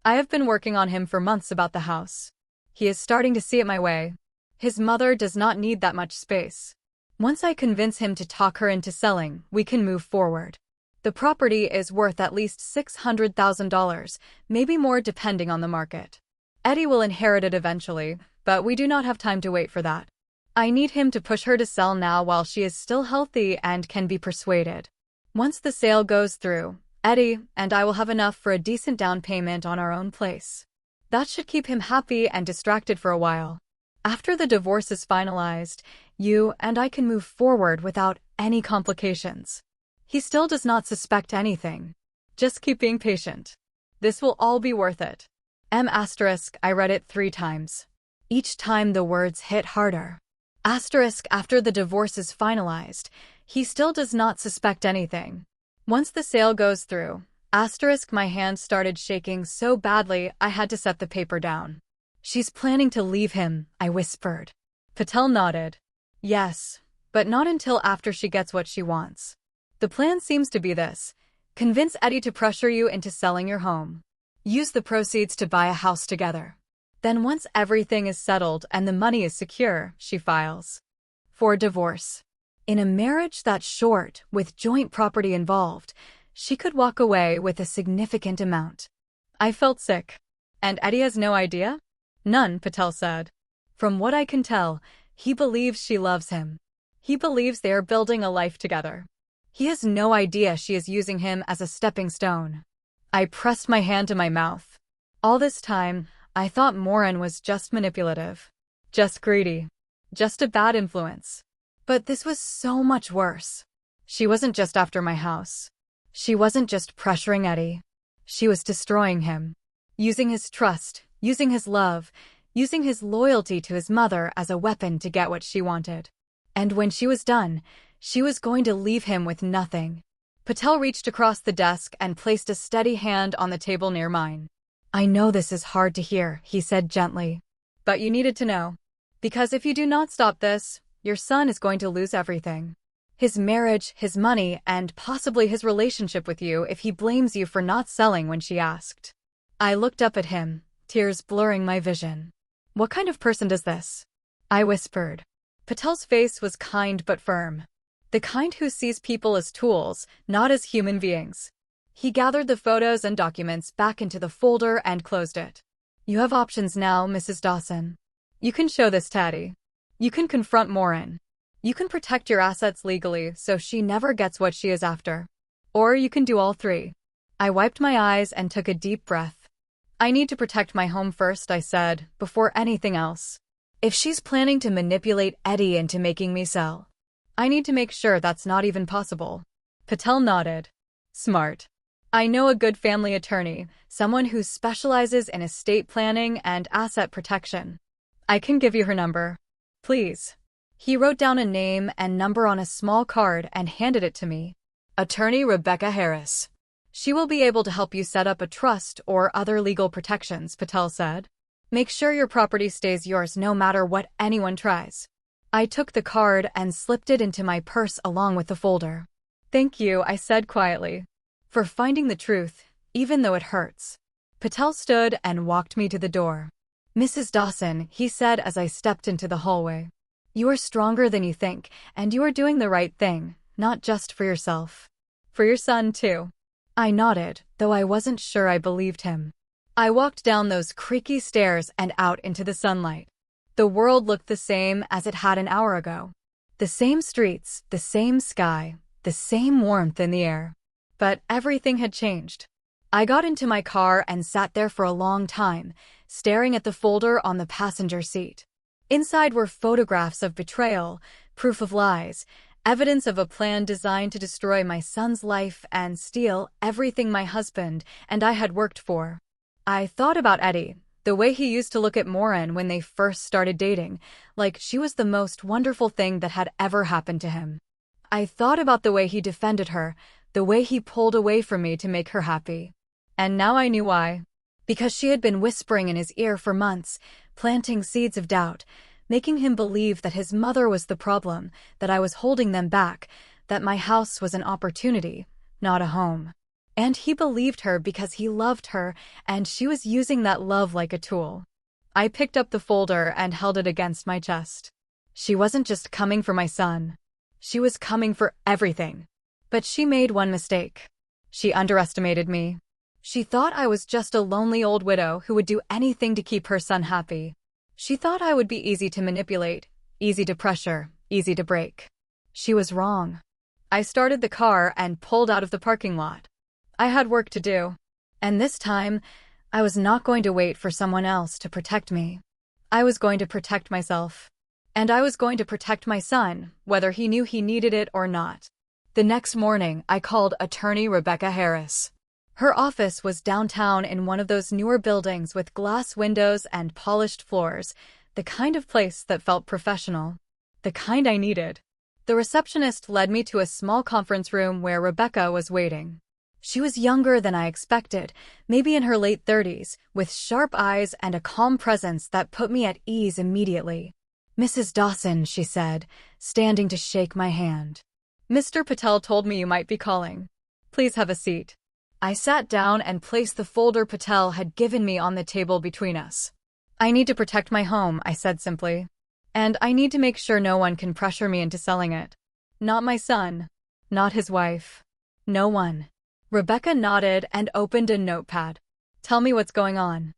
I have been working on him for months about the house. He is starting to see it my way. His mother does not need that much space. Once I convince him to talk her into selling, we can move forward. The property is worth at least $600,000, maybe more depending on the market. Eddie will inherit it eventually, but we do not have time to wait for that. I need him to push her to sell now while she is still healthy and can be persuaded. Once the sale goes through, Eddie and I will have enough for a decent down payment on our own place. That should keep him happy and distracted for a while. After the divorce is finalized, you and I can move forward without any complications. He still does not suspect anything. Just keep being patient. This will all be worth it. I read it 3 times. Each time the words hit harder. After the divorce is finalized, he still does not suspect anything. Once the sale goes through, my hand started shaking so badly I had to set the paper down. She's planning to leave him, I whispered. Patel nodded. Yes, but not until after she gets what she wants. The plan seems to be this. Convince Eddie to pressure you into selling your home. Use the proceeds to buy a house together. Then once everything is settled and the money is secure, she files for divorce. In a marriage that short, with joint property involved, she could walk away with a significant amount. I felt sick. And Eddie has no idea? None, Patel said. From what I can tell, he believes she loves him. He believes they are building a life together. He has no idea she is using him as a stepping stone. I pressed my hand to my mouth. All this time, I thought Morin was just manipulative. Just greedy. Just a bad influence. But this was so much worse. She wasn't just after my house. She wasn't just pressuring Eddie. She was destroying him. Using his trust, using his love, using his loyalty to his mother as a weapon to get what she wanted. And when she was done, she was going to leave him with nothing. Patel reached across the desk and placed a steady hand on the table near mine. I know this is hard to hear, he said gently. But you needed to know. Because if you do not stop this, your son is going to lose everything. His marriage, his money, and possibly his relationship with you if he blames you for not selling when she asked. I looked up at him, tears blurring my vision. What kind of person does this? I whispered. Patel's face was kind but firm. The kind who sees people as tools, not as human beings. He gathered the photos and documents back into the folder and closed it. You have options now, Mrs. Dawson. You can show this to Eddie. You can confront Morin. You can protect your assets legally so she never gets what she is after. Or you can do all three. I wiped my eyes and took a deep breath. I need to protect my home first, I said, before anything else. If she's planning to manipulate Eddie into making me sell, I need to make sure that's not even possible. Patel nodded. Smart. I know a good family attorney, someone who specializes in estate planning and asset protection. I can give you her number. Please. He wrote down a name and number on a small card and handed it to me. Attorney Rebecca Harris. She will be able to help you set up a trust or other legal protections, Patel said. Make sure your property stays yours no matter what anyone tries. I took the card and slipped it into my purse along with the folder. Thank you, I said quietly, for finding the truth, even though it hurts. Patel stood and walked me to the door. Mrs. Dawson, he said as I stepped into the hallway. You are stronger than you think, and you are doing the right thing, not just for yourself. For your son, too. I nodded, though I wasn't sure I believed him. I walked down those creaky stairs and out into the sunlight. The world looked the same as it had an hour ago. The same streets, the same sky, the same warmth in the air. But everything had changed. I got into my car and sat there for a long time, staring at the folder on the passenger seat. Inside were photographs of betrayal, proof of lies, evidence of a plan designed to destroy my son's life and steal everything my husband and I had worked for. I thought about Eddie, the way he used to look at Maureen when they first started dating, like she was the most wonderful thing that had ever happened to him. I thought about the way he defended her, the way he pulled away from me to make her happy. And now I knew why. Because she had been whispering in his ear for months, planting seeds of doubt, making him believe that his mother was the problem, that I was holding them back, that my house was an opportunity, not a home. And he believed her because he loved her, and she was using that love like a tool. I picked up the folder and held it against my chest. She wasn't just coming for my son. She was coming for everything. But she made one mistake. She underestimated me. She thought I was just a lonely old widow who would do anything to keep her son happy. She thought I would be easy to manipulate, easy to pressure, easy to break. She was wrong. I started the car and pulled out of the parking lot. I had work to do. And this time, I was not going to wait for someone else to protect me. I was going to protect myself. And I was going to protect my son, whether he knew he needed it or not. The next morning, I called attorney Rebecca Harris. Her office was downtown in one of those newer buildings with glass windows and polished floors, the kind of place that felt professional. The kind I needed. The receptionist led me to a small conference room where Rebecca was waiting. She was younger than I expected, maybe in her late 30s, with sharp eyes and a calm presence that put me at ease immediately. Mrs. Dawson, she said, standing to shake my hand. Mr. Patel told me you might be calling. Please have a seat. I sat down and placed the folder Patel had given me on the table between us. I need to protect my home, I said simply. And I need to make sure no one can pressure me into selling it. Not my son. Not his wife. No one. Rebecca nodded and opened a notepad. Tell me what's going on.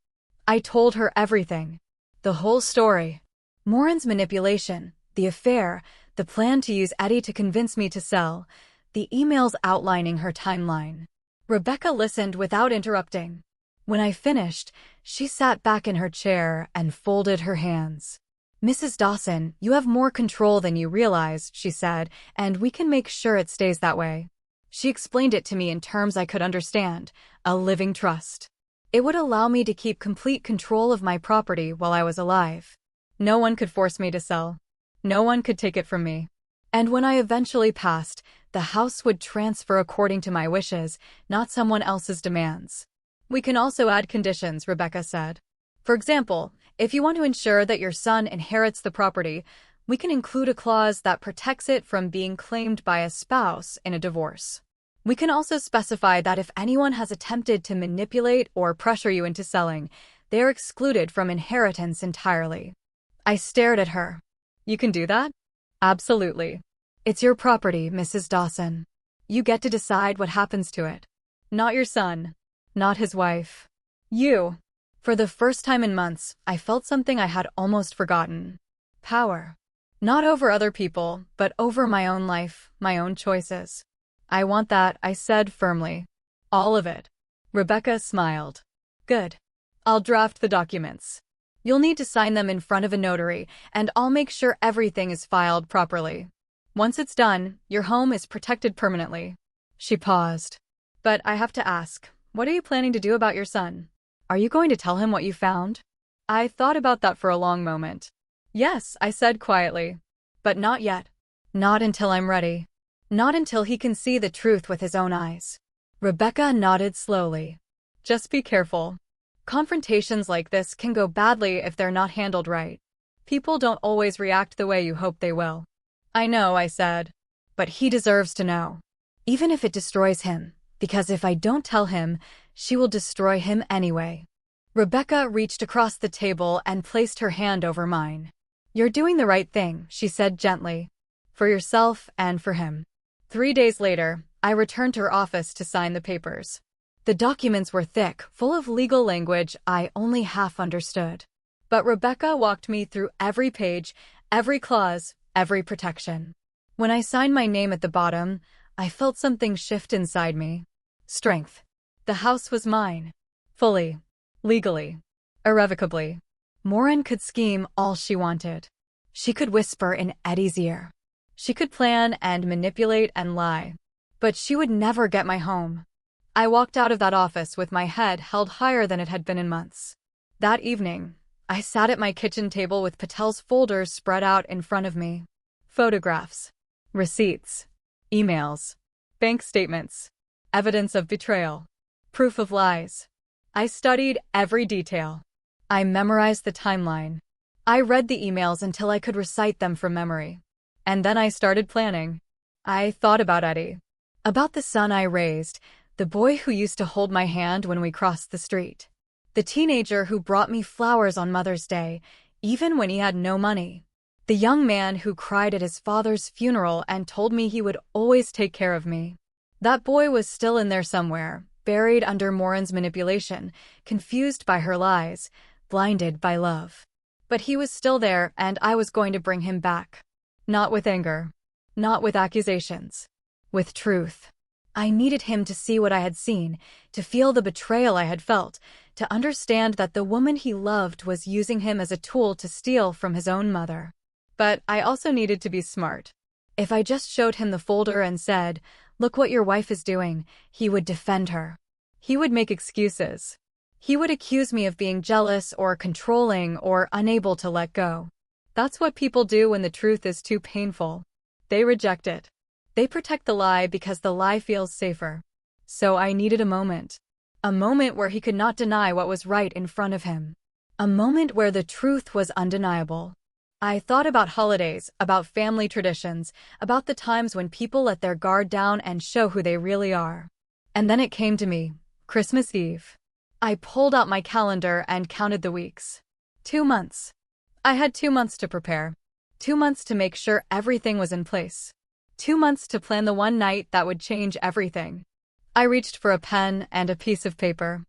I told her everything. The whole story. Maureen's manipulation, the affair, the plan to use Eddie to convince me to sell, the emails outlining her timeline. Rebecca listened without interrupting. When I finished, she sat back in her chair and folded her hands. Mrs. Dawson, you have more control than you realize, she said, and we can make sure it stays that way. She explained it to me in terms I could understand, a living trust. It would allow me to keep complete control of my property while I was alive. No one could force me to sell. No one could take it from me. And when I eventually passed, the house would transfer according to my wishes, not someone else's demands. We can also add conditions, Rebecca said. For example, if you want to ensure that your son inherits the property, we can include a clause that protects it from being claimed by a spouse in a divorce. We can also specify that if anyone has attempted to manipulate or pressure you into selling, they are excluded from inheritance entirely. I stared at her. You can do that? Absolutely. It's your property, Mrs. Dawson. You get to decide what happens to it. Not your son. Not his wife. You. For the first time in months, I felt something I had almost forgotten. Power. Not over other people, but over my own life, my own choices. I want that, I said firmly. All of it. Rebecca smiled. Good. I'll draft the documents. You'll need to sign them in front of a notary, and I'll make sure everything is filed properly. Once it's done, your home is protected permanently. She paused. But I have to ask, what are you planning to do about your son? Are you going to tell him what you found? I thought about that for a long moment. Yes, I said quietly. But not yet. Not until I'm ready. Not until he can see the truth with his own eyes. Rebecca nodded slowly. Just be careful. Confrontations like this can go badly if they're not handled right. People don't always react the way you hope they will. I know, I said. But he deserves to know. Even if it destroys him, because if I don't tell him, she will destroy him anyway. Rebecca reached across the table and placed her hand over mine. You're doing the right thing, she said gently. For yourself and for him. 3 days later, I returned to her office to sign the papers. The documents were thick, full of legal language I only half understood. But Rebecca walked me through every page, every clause, every protection. When I signed my name at the bottom, I felt something shift inside me. Strength. The house was mine. Fully. Legally. Irrevocably. Morin could scheme all she wanted. She could whisper in Eddie's ear. She could plan and manipulate and lie. But she would never get my home. I walked out of that office with my head held higher than it had been in months. That evening, I sat at my kitchen table with Patel's folders spread out in front of me. Photographs. Receipts. Emails. Bank statements. Evidence of betrayal. Proof of lies. I studied every detail. I memorized the timeline. I read the emails until I could recite them from memory. And then I started planning. I thought about Eddie. About the son I raised, the boy who used to hold my hand when we crossed the street. The teenager who brought me flowers on Mother's Day, even when he had no money. The young man who cried at his father's funeral and told me he would always take care of me. That boy was still in there somewhere, buried under Morin's manipulation, confused by her lies, blinded by love. But he was still there, and I was going to bring him back. Not with anger. Not with accusations. With truth. I needed him to see what I had seen, to feel the betrayal I had felt, to understand that the woman he loved was using him as a tool to steal from his own mother. But I also needed to be smart. If I just showed him the folder and said, "Look what your wife is doing," he would defend her. He would make excuses. He would accuse me of being jealous or controlling or unable to let go. That's what people do when the truth is too painful. They reject it. They protect the lie because the lie feels safer. So I needed a moment. A moment where he could not deny what was right in front of him. A moment where the truth was undeniable. I thought about holidays, about family traditions, about the times when people let their guard down and show who they really are. And then it came to me, Christmas Eve. I pulled out my calendar and counted the weeks. 2 months. I had 2 months to prepare. 2 months to make sure everything was in place. 2 months to plan the one night that would change everything. I reached for a pen and a piece of paper.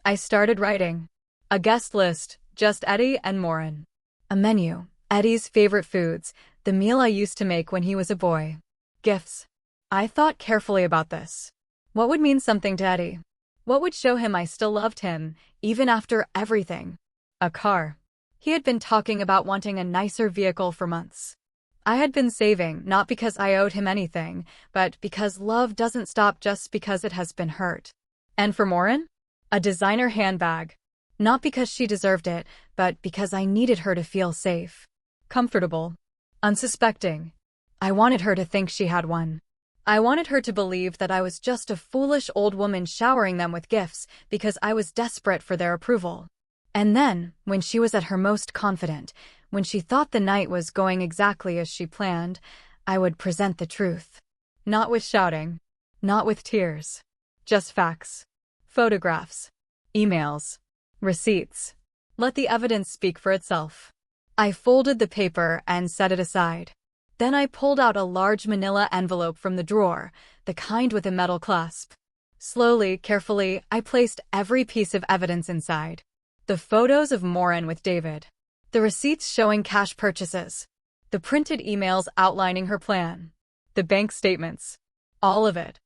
I started writing. A guest list, just Eddie and Morin. A menu, Eddie's favorite foods, the meal I used to make when he was a boy. Gifts. I thought carefully about this. What would mean something to Eddie? What would show him I still loved him, even after everything? A car. He had been talking about wanting a nicer vehicle for months. I had been saving, not because I owed him anything, but because love doesn't stop just because it has been hurt. And for Morin? A designer handbag. Not because she deserved it, but because I needed her to feel safe. Comfortable. Unsuspecting. I wanted her to think she had one. I wanted her to believe that I was just a foolish old woman showering them with gifts because I was desperate for their approval. And then, when she was at her most confident, when she thought the night was going exactly as she planned, I would present the truth. Not with shouting. Not with tears. Just facts. Photographs. Emails. Receipts. Let the evidence speak for itself. I folded the paper and set it aside. Then I pulled out a large manila envelope from the drawer, the kind with a metal clasp. Slowly, carefully, I placed every piece of evidence inside. The photos of Morin with David. The receipts showing cash purchases. The printed emails outlining her plan. The bank statements. All of it.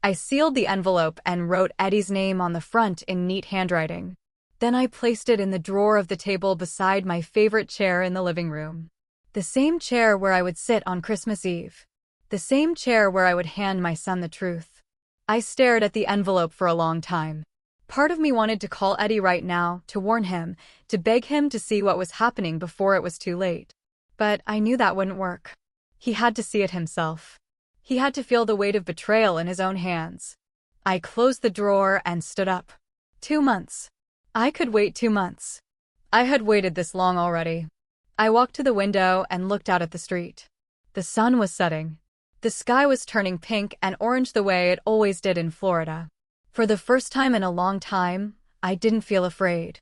I sealed the envelope and wrote Eddie's name on the front in neat handwriting. Then I placed it in the drawer of the table beside my favorite chair in the living room. The same chair where I would sit on Christmas Eve. The same chair where I would hand my son the truth. I stared at the envelope for a long time. Part of me wanted to call Eddie right now, to warn him, to beg him to see what was happening before it was too late. But I knew that wouldn't work. He had to see it himself. He had to feel the weight of betrayal in his own hands. I closed the drawer and stood up. 2 months. I could wait 2 months. I had waited this long already. I walked to the window and looked out at the street. The sun was setting. The sky was turning pink and orange the way it always did in Florida. For the first time in a long time, I didn't feel afraid.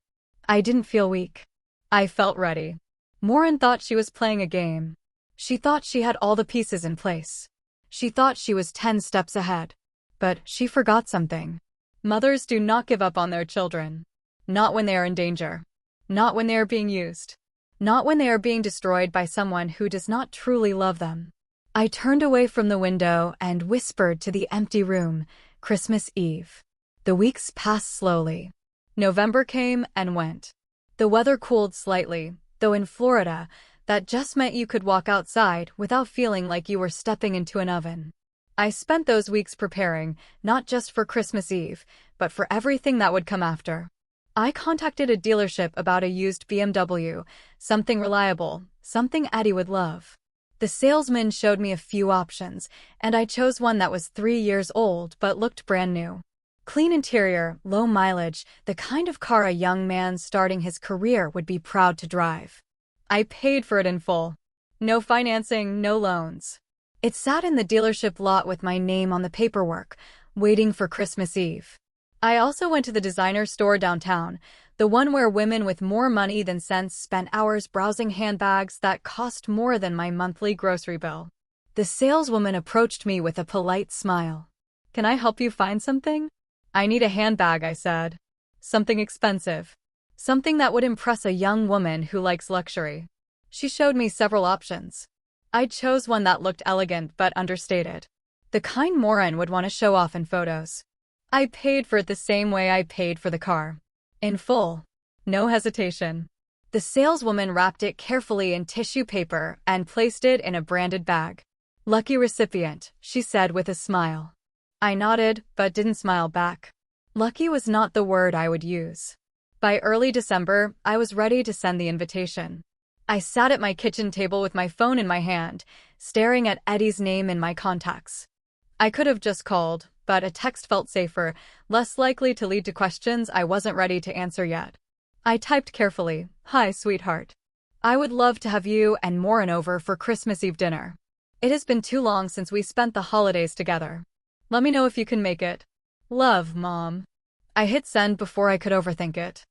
I didn't feel weak. I felt ready. Maureen thought she was playing a game. She thought she had all the pieces in place. She thought she was 10 steps ahead. But she forgot something. Mothers do not give up on their children. Not when they are in danger. Not when they are being used. Not when they are being destroyed by someone who does not truly love them. I turned away from the window and whispered to the empty room, Christmas Eve. The weeks passed slowly. November came and went. The weather cooled slightly, though in Florida, that just meant you could walk outside without feeling like you were stepping into an oven. I spent those weeks preparing, not just for Christmas Eve, but for everything that would come after. I contacted a dealership about a used BMW, something reliable, something Eddie would love. The salesman showed me a few options, and I chose one that was 3 years old but looked brand new. Clean interior, low mileage, the kind of car a young man starting his career would be proud to drive. I paid for it in full. No financing, no loans. It sat in the dealership lot with my name on the paperwork, waiting for Christmas Eve. I also went to the designer store downtown, the one where women with more money than sense spent hours browsing handbags that cost more than my monthly grocery bill. The saleswoman approached me with a polite smile. "Can I help you find something?" "I need a handbag," I said. "Something expensive. Something that would impress a young woman who likes luxury." She showed me several options. I chose one that looked elegant but understated. The kind Maureen would want to show off in photos. I paid for it the same way I paid for the car. In full. No hesitation. The saleswoman wrapped it carefully in tissue paper and placed it in a branded bag. "Lucky recipient," she said with a smile. I nodded, but didn't smile back. Lucky was not the word I would use. By early December, I was ready to send the invitation. I sat at my kitchen table with my phone in my hand, staring at Eddie's name in my contacts. I could have just called, but a text felt safer, less likely to lead to questions I wasn't ready to answer yet. I typed carefully, "Hi, sweetheart. I would love to have you and Maureen over for Christmas Eve dinner. It has been too long since we spent the holidays together. Let me know if you can make it. Love, Mom." I hit send before I could overthink it.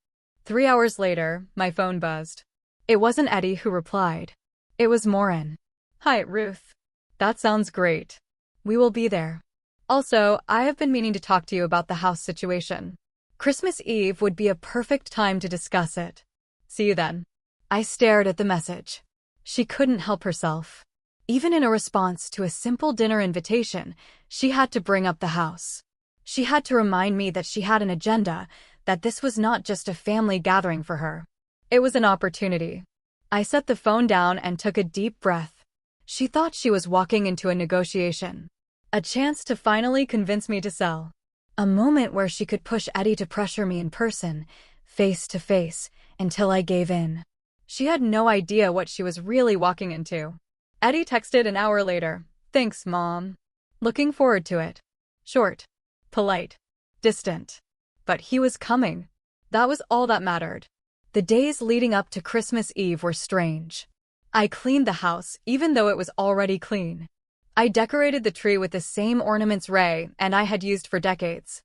3 hours later, my phone buzzed. It wasn't Eddie who replied. It was Maureen. "Hi, Ruth. That sounds great. We will be there. Also, I have been meaning to talk to you about the house situation. Christmas Eve would be a perfect time to discuss it. See you then." I stared at the message. She couldn't help herself. Even in a response to a simple dinner invitation, she had to bring up the house. She had to remind me that she had an agenda, that this was not just a family gathering for her. It was an opportunity. I set the phone down and took a deep breath. She thought she was walking into a negotiation. A chance to finally convince me to sell. A moment where she could push Eddie to pressure me in person, face to face, until I gave in. She had no idea what she was really walking into. Eddie texted an hour later, "Thanks, Mom. Looking forward to it." Short. Polite. Distant. But he was coming. That was all that mattered. The days leading up to Christmas Eve were strange. I cleaned the house, even though it was already clean. I decorated the tree with the same ornaments Ray and I had used for decades.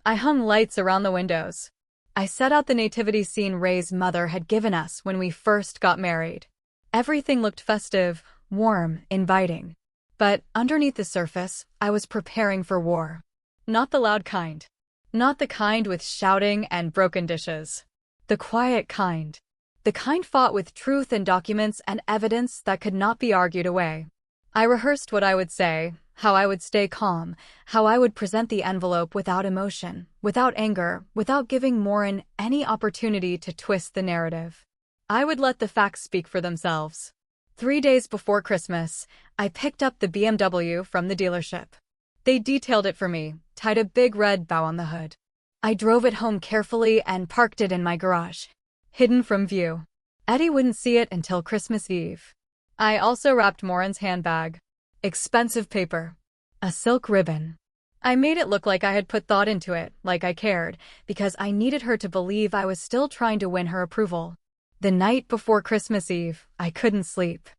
I hung lights around the windows. I set out the nativity scene Ray's mother had given us when we first got married. Everything looked festive, warm, inviting. But underneath the surface, I was preparing for war. Not the loud kind. Not the kind with shouting and broken dishes. The quiet kind. The kind fought with truth and documents and evidence that could not be argued away. I rehearsed what I would say, how I would stay calm, how I would present the envelope without emotion, without anger, without giving Morin any opportunity to twist the narrative. I would let the facts speak for themselves. 3 days before Christmas, I picked up the BMW from the dealership. They detailed it for me, tied a big red bow on the hood. I drove it home carefully and parked it in my garage, hidden from view. Eddie wouldn't see it until Christmas Eve. I also wrapped Morin's handbag. Expensive paper. A silk ribbon. I made it look like I had put thought into it, like I cared, because I needed her to believe I was still trying to win her approval. The night before Christmas Eve, I couldn't sleep.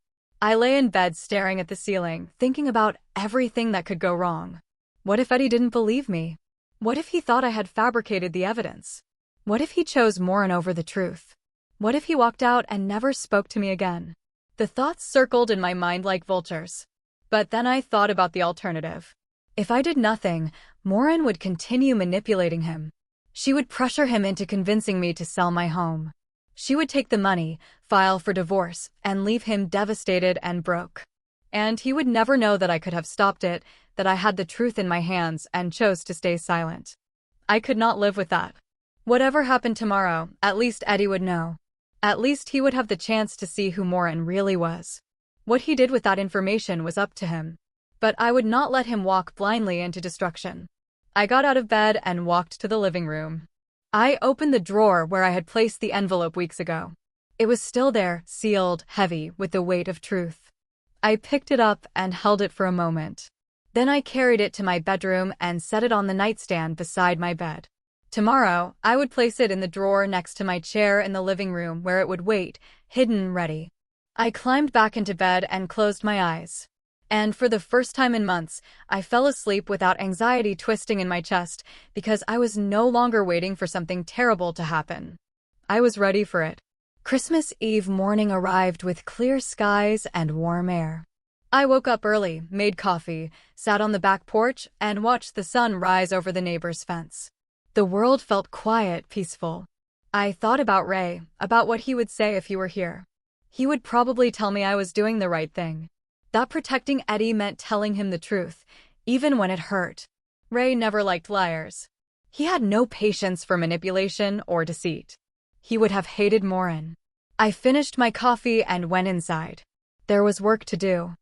I lay in bed staring at the ceiling, thinking about everything that could go wrong. What if Eddie didn't believe me? What if he thought I had fabricated the evidence? What if he chose Morin over the truth? What if he walked out and never spoke to me again? The thoughts circled in my mind like vultures. But then I thought about the alternative. If I did nothing, Morin would continue manipulating him. She would pressure him into convincing me to sell my home. She would take the money, file for divorce, and leave him devastated and broke. And he would never know that I could have stopped it, that I had the truth in my hands and chose to stay silent. I could not live with that. Whatever happened tomorrow, at least Eddie would know. At least he would have the chance to see who Morin really was. What he did with that information was up to him. But I would not let him walk blindly into destruction. I got out of bed and walked to the living room. I opened the drawer where I had placed the envelope weeks ago. It was still there, sealed, heavy, with the weight of truth. I picked it up and held it for a moment. Then I carried it to my bedroom and set it on the nightstand beside my bed. Tomorrow, I would place it in the drawer next to my chair in the living room where it would wait, hidden, ready. I climbed back into bed and closed my eyes. And for the first time in months, I fell asleep without anxiety twisting in my chest because I was no longer waiting for something terrible to happen. I was ready for it. Christmas Eve morning arrived with clear skies and warm air. I woke up early, made coffee, sat on the back porch, and watched the sun rise over the neighbor's fence. The world felt quiet, peaceful. I thought about Ray, about what he would say if he were here. He would probably tell me I was doing the right thing. That protecting Eddie meant telling him the truth, even when it hurt. Ray never liked liars. He had no patience for manipulation or deceit. He would have hated Morin. I finished my coffee and went inside. There was work to do.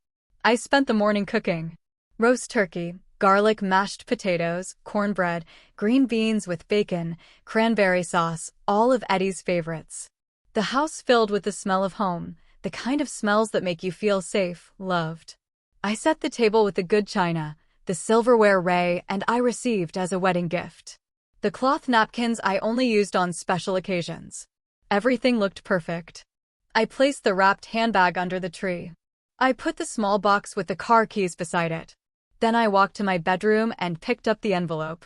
I spent the morning cooking. Roast turkey, garlic mashed potatoes, cornbread, green beans with bacon, cranberry sauce, all of Eddie's favorites. The house filled with the smell of home, the kind of smells that make you feel safe, loved. I set the table with the good china, the silverware Ray and I received as a wedding gift. The cloth napkins I only used on special occasions. Everything looked perfect. I placed the wrapped handbag under the tree. I put the small box with the car keys beside it. Then I walked to my bedroom and picked up the envelope.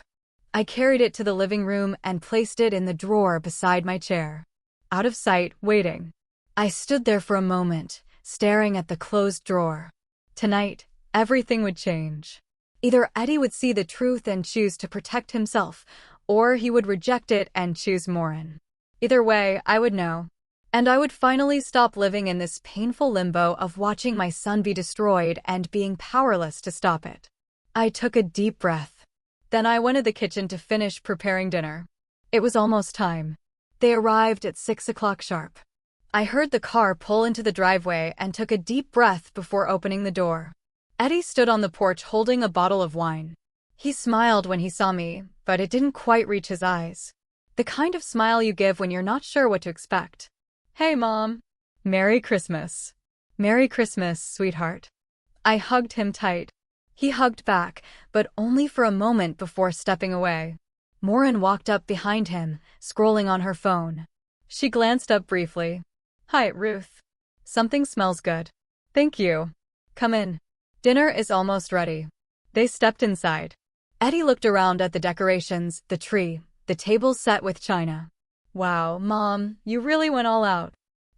I carried it to the living room and placed it in the drawer beside my chair. Out of sight, waiting. I stood there for a moment, staring at the closed drawer. Tonight, everything would change. Either Eddie would see the truth and choose to protect himself, or he would reject it and choose Morin. Either way, I would know. And I would finally stop living in this painful limbo of watching my son be destroyed and being powerless to stop it. I took a deep breath. Then I went to the kitchen to finish preparing dinner. It was almost time. They arrived at 6 o'clock sharp. I heard the car pull into the driveway and took a deep breath before opening the door. Eddie stood on the porch holding a bottle of wine. He smiled when he saw me, but it didn't quite reach his eyes. The kind of smile you give when you're not sure what to expect. "Hey, Mom. Merry Christmas." "Merry Christmas, sweetheart." I hugged him tight. He hugged back, but only for a moment before stepping away. Morin walked up behind him, scrolling on her phone. She glanced up briefly. "Hi, Ruth. Something smells good." "Thank you. Come in. Dinner is almost ready." They stepped inside. Eddie looked around at the decorations, the tree, the table set with china. "Wow, Mom, you really went all out."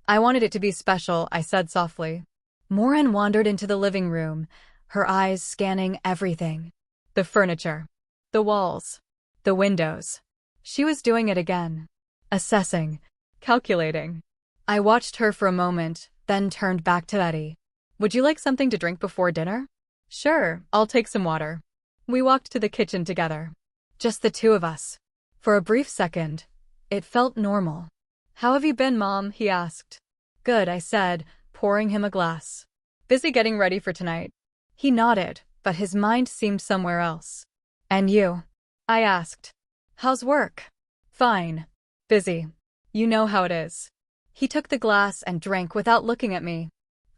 "I wanted it to be special," I said softly. Morin wandered into the living room, her eyes scanning everything. The furniture. The walls. The windows. She was doing it again. Assessing. Calculating. I watched her for a moment, then turned back to Eddie. Would you like something to drink before dinner? Sure, I'll take some water. We walked to the kitchen together. Just the two of us. For a brief second, it felt normal. How have you been, Mom? He asked. Good, I said, pouring him a glass. Busy getting ready for tonight. He nodded, but his mind seemed somewhere else. And you? I asked. How's work? Fine. Busy. You know how it is. He took the glass and drank without looking at me.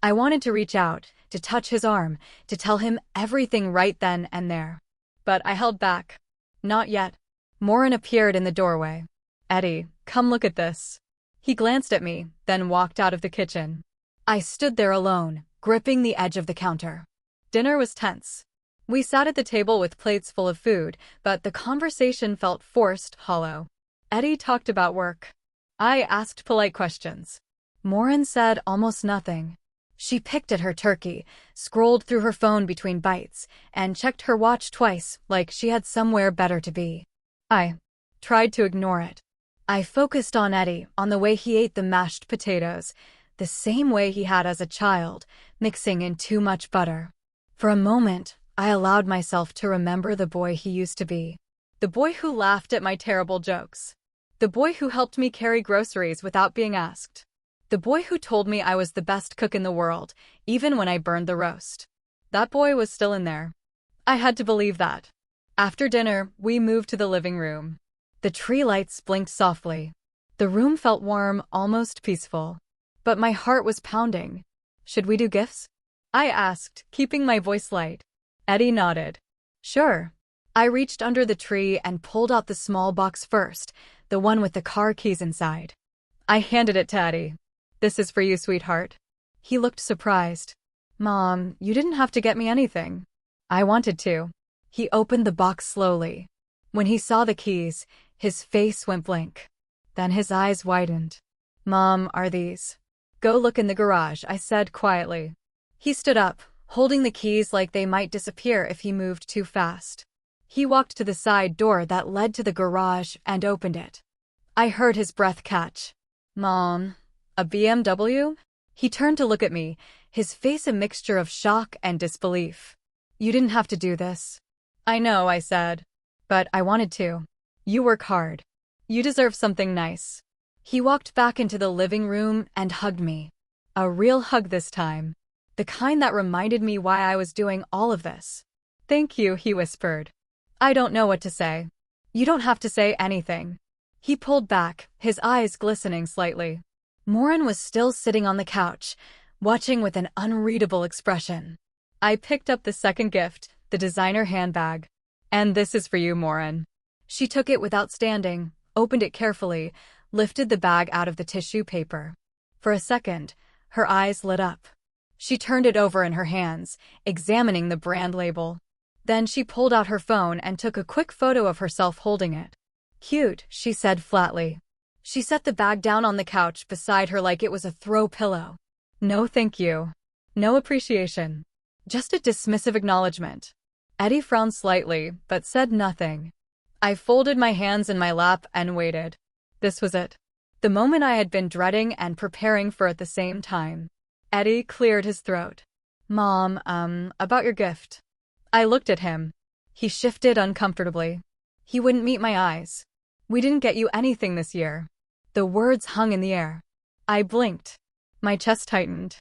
I wanted to reach out, to touch his arm, to tell him everything right then and there. But I held back. Not yet. Morin appeared in the doorway. Eddie, come look at this. He glanced at me, then walked out of the kitchen. I stood there alone, gripping the edge of the counter. Dinner was tense. We sat at the table with plates full of food, but the conversation felt forced, hollow. Eddie talked about work. I asked polite questions. Morin said almost nothing. She picked at her turkey, scrolled through her phone between bites, and checked her watch twice, like she had somewhere better to be. I tried to ignore it. I focused on Eddie, on the way he ate the mashed potatoes, the same way he had as a child, mixing in too much butter. For a moment, I allowed myself to remember the boy he used to be. The boy who laughed at my terrible jokes. The boy who helped me carry groceries without being asked. The boy who told me I was the best cook in the world, even when I burned the roast. That boy was still in there. I had to believe that. After dinner, we moved to the living room. The tree lights blinked softly. The room felt warm, almost peaceful. But my heart was pounding. Should we do gifts? I asked, keeping my voice light. Eddie nodded. Sure. I reached under the tree and pulled out the small box first, the one with the car keys inside. I handed it to Eddie. This is for you, sweetheart. He looked surprised. Mom, you didn't have to get me anything. I wanted to. He opened the box slowly. When he saw the keys, his face went blank. Then his eyes widened. Mom, are these? Go look in the garage, I said quietly. He stood up, holding the keys like they might disappear if he moved too fast. He walked to the side door that led to the garage and opened it. I heard his breath catch. Mom, a BMW? He turned to look at me, his face a mixture of shock and disbelief. You didn't have to do this. I know, I said. But I wanted to. You work hard. You deserve something nice. He walked back into the living room and hugged me. A real hug this time. The kind that reminded me why I was doing all of this. Thank you, he whispered. I don't know what to say. You don't have to say anything. He pulled back, his eyes glistening slightly. Morin was still sitting on the couch, watching with an unreadable expression. I picked up the second gift, the designer handbag. And this is for you, Morin. She took it without standing, opened it carefully, lifted the bag out of the tissue paper. For a second, her eyes lit up. She turned it over in her hands, examining the brand label. Then she pulled out her phone and took a quick photo of herself holding it. Cute, she said flatly. She set the bag down on the couch beside her like it was a throw pillow. No thank you. No appreciation. Just a dismissive acknowledgement. Eddie frowned slightly, but said nothing. I folded my hands in my lap and waited. This was it. The moment I had been dreading and preparing for at the same time. Eddie cleared his throat. Mom, about your gift. I looked at him. He shifted uncomfortably. He wouldn't meet my eyes. We didn't get you anything this year. The words hung in the air. I blinked. My chest tightened.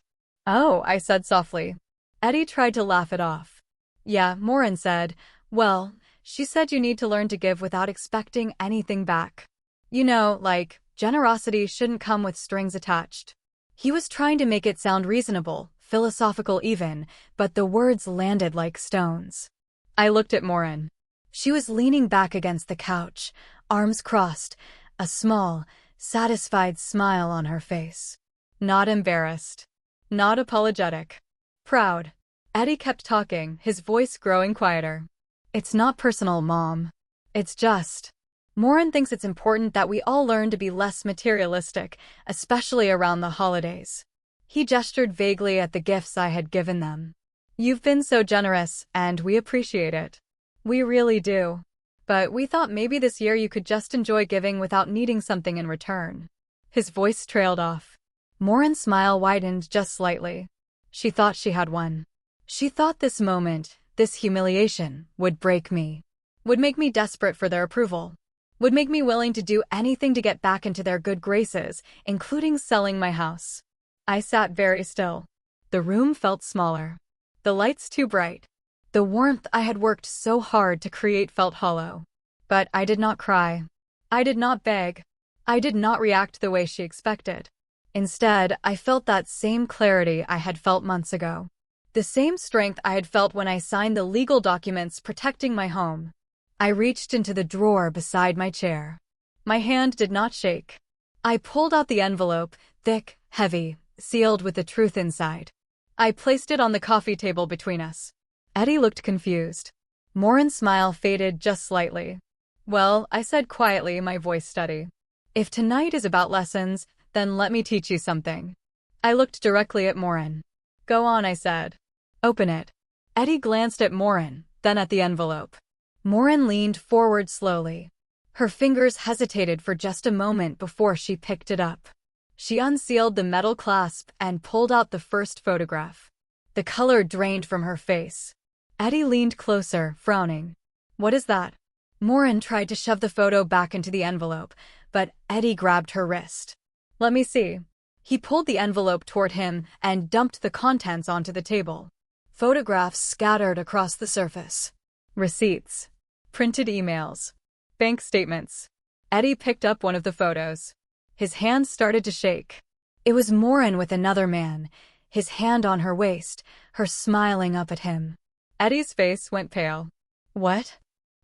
Oh, I said softly. Eddie tried to laugh it off. Yeah, Morin said, well, she said you need to learn to give without expecting anything back. You know, like, generosity shouldn't come with strings attached. He was trying to make it sound reasonable, philosophical even, but the words landed like stones. I looked at Morin. She was leaning back against the couch, arms crossed, a small, satisfied smile on her face. Not embarrassed. Not apologetic. Proud. Eddie kept talking, his voice growing quieter. It's not personal, Mom. It's just. Morin thinks it's important that we all learn to be less materialistic, especially around the holidays. He gestured vaguely at the gifts I had given them. You've been so generous, and we appreciate it. We really do. But we thought maybe this year you could just enjoy giving without needing something in return. His voice trailed off. Morin's smile widened just slightly. She thought she had won. She thought this moment, this humiliation, would break me. Would make me desperate for their approval. Would make me willing to do anything to get back into their good graces, including selling my house. I sat very still. The room felt smaller. The lights too bright. The warmth I had worked so hard to create felt hollow. But I did not cry. I did not beg. I did not react the way she expected. Instead, I felt that same clarity I had felt months ago. The same strength I had felt when I signed the legal documents protecting my home. I reached into the drawer beside my chair. My hand did not shake. I pulled out the envelope, thick, heavy, sealed with the truth inside. I placed it on the coffee table between us. Eddie looked confused. Morin's smile faded just slightly. Well, I said quietly, my voice steady. If tonight is about lessons, then let me teach you something. I looked directly at Morin. Go on, I said. Open it. Eddie glanced at Morin, then at the envelope. Morin leaned forward slowly. Her fingers hesitated for just a moment before she picked it up. She unsealed the metal clasp and pulled out the first photograph. The color drained from her face. Eddie leaned closer, frowning. What is that? Morin tried to shove the photo back into the envelope, but Eddie grabbed her wrist. Let me see. He pulled the envelope toward him and dumped the contents onto the table. Photographs scattered across the surface. Receipts. Printed emails. Bank statements. Eddie picked up one of the photos. His hand started to shake. It was Morin with another man, his hand on her waist, her smiling up at him. Eddie's face went pale. What?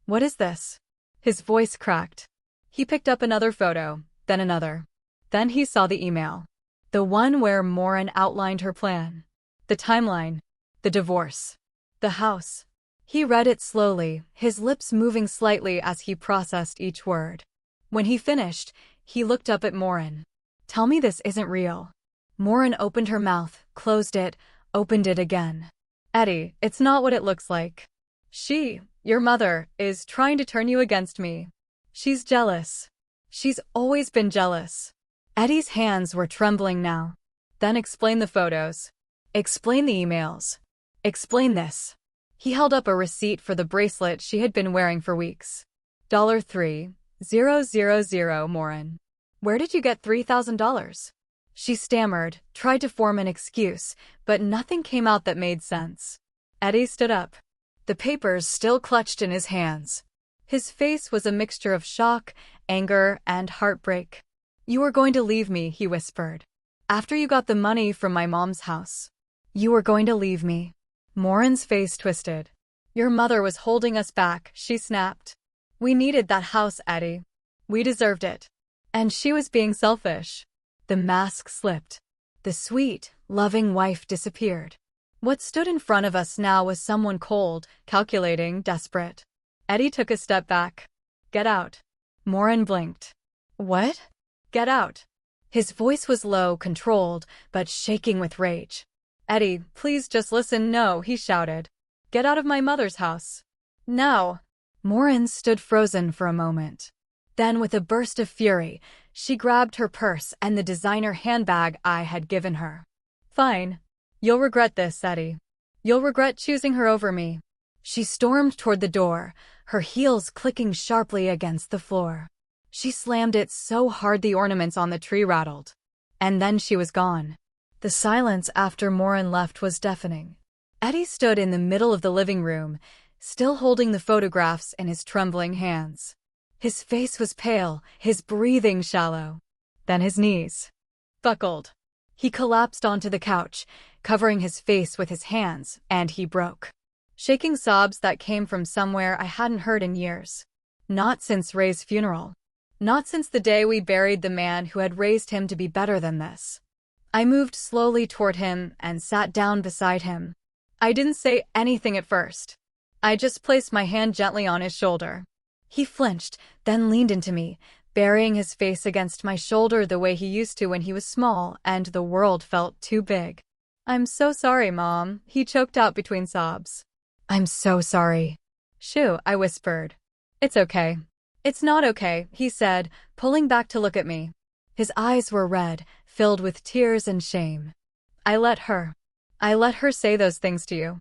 What is this? His voice cracked. He picked up another photo, then another. Then he saw the email. The one where Morin outlined her plan. The timeline. The divorce. The house. He read it slowly, his lips moving slightly as he processed each word. When he finished, he looked up at Morin. Tell me this isn't real. Morin opened her mouth, closed it, opened it again. Eddie, it's not what it looks like. She, your mother, is trying to turn you against me. She's jealous. She's always been jealous. Eddie's hands were trembling now. Then explain the photos. Explain the emails. Explain this. He held up a receipt for the bracelet she had been wearing for weeks. $3,000, Morin. Where did you get $3,000? She stammered, tried to form an excuse, but nothing came out that made sense. Eddie stood up. The papers still clutched in his hands. His face was a mixture of shock, anger, and heartbreak. You were going to leave me, he whispered. After you got the money from my mom's house. You were going to leave me. Morin's face twisted. Your mother was holding us back, she snapped. We needed that house, Eddie. We deserved it. And she was being selfish. The mask slipped. The sweet, loving wife disappeared. What stood in front of us now was someone cold, calculating, desperate. Eddie took a step back. Get out. Morin blinked. What? Get out. His voice was low, controlled, but shaking with rage. Eddie, please just listen. No, he shouted. Get out of my mother's house. Now. Morin stood frozen for a moment. Then, with a burst of fury, she grabbed her purse and the designer handbag I had given her. Fine. You'll regret this, Eddie. You'll regret choosing her over me. She stormed toward the door, her heels clicking sharply against the floor. She slammed it so hard the ornaments on the tree rattled. And then she was gone. The silence after Morin left was deafening. Eddie stood in the middle of the living room, still holding the photographs in his trembling hands. His face was pale, his breathing shallow. Then his knees buckled. He collapsed onto the couch, covering his face with his hands, and he broke. Shaking sobs that came from somewhere I hadn't heard in years. Not since Ray's funeral. Not since the day we buried the man who had raised him to be better than this. I moved slowly toward him and sat down beside him. I didn't say anything at first. I just placed my hand gently on his shoulder. He flinched, then leaned into me, burying his face against my shoulder the way he used to when he was small and the world felt too big. I'm so sorry, Mom, he choked out between sobs. I'm so sorry. Shoo, I whispered. It's okay. It's not okay, he said, pulling back to look at me. His eyes were red, filled with tears and shame. I let her. I let her say those things to you.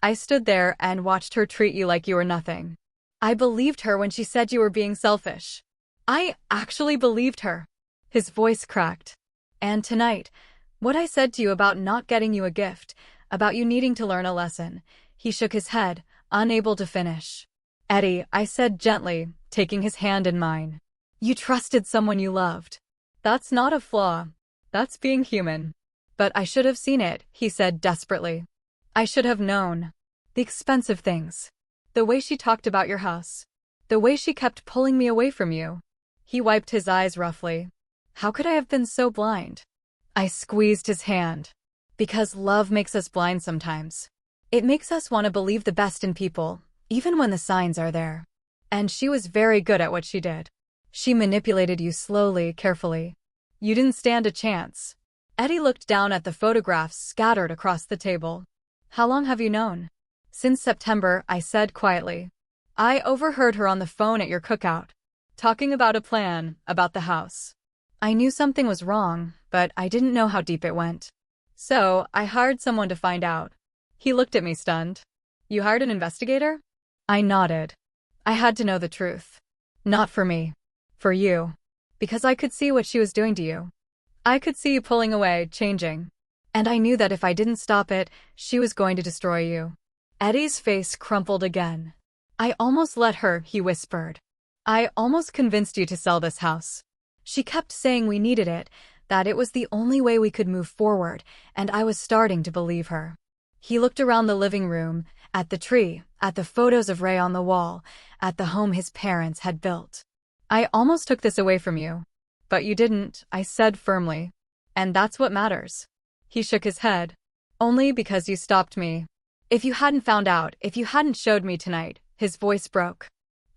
I stood there and watched her treat you like you were nothing. I believed her when she said you were being selfish. I actually believed her. His voice cracked. And tonight, what I said to you about not getting you a gift, about you needing to learn a lesson, he shook his head, unable to finish. Eddie, I said gently, taking his hand in mine. You trusted someone you loved. That's not a flaw. That's being human. But I should have seen it, he said desperately. I should have known. The expensive things. The way she talked about your house. The way she kept pulling me away from you. He wiped his eyes roughly. How could I have been so blind? I squeezed his hand. Because love makes us blind sometimes. It makes us want to believe the best in people, even when the signs are there. And she was very good at what she did. She manipulated you slowly, carefully. You didn't stand a chance. Eddie looked down at the photographs scattered across the table. How long have you known? Since September, I said quietly. I overheard her on the phone at your cookout, talking about a plan, about the house. I knew something was wrong, but I didn't know how deep it went. So, I hired someone to find out. He looked at me stunned. You hired an investigator? I nodded. I had to know the truth. Not for me. For you. Because I could see what she was doing to you. I could see you pulling away, changing. And I knew that if I didn't stop it, she was going to destroy you. Eddie's face crumpled again. I almost let her, he whispered. I almost convinced you to sell this house. She kept saying we needed it, that it was the only way we could move forward, and I was starting to believe her. He looked around the living room, at the tree, at the photos of Ray on the wall, at the home his parents had built. I almost took this away from you. But you didn't, I said firmly. And that's what matters. He shook his head. Only because you stopped me. If you hadn't found out, if you hadn't showed me tonight, his voice broke.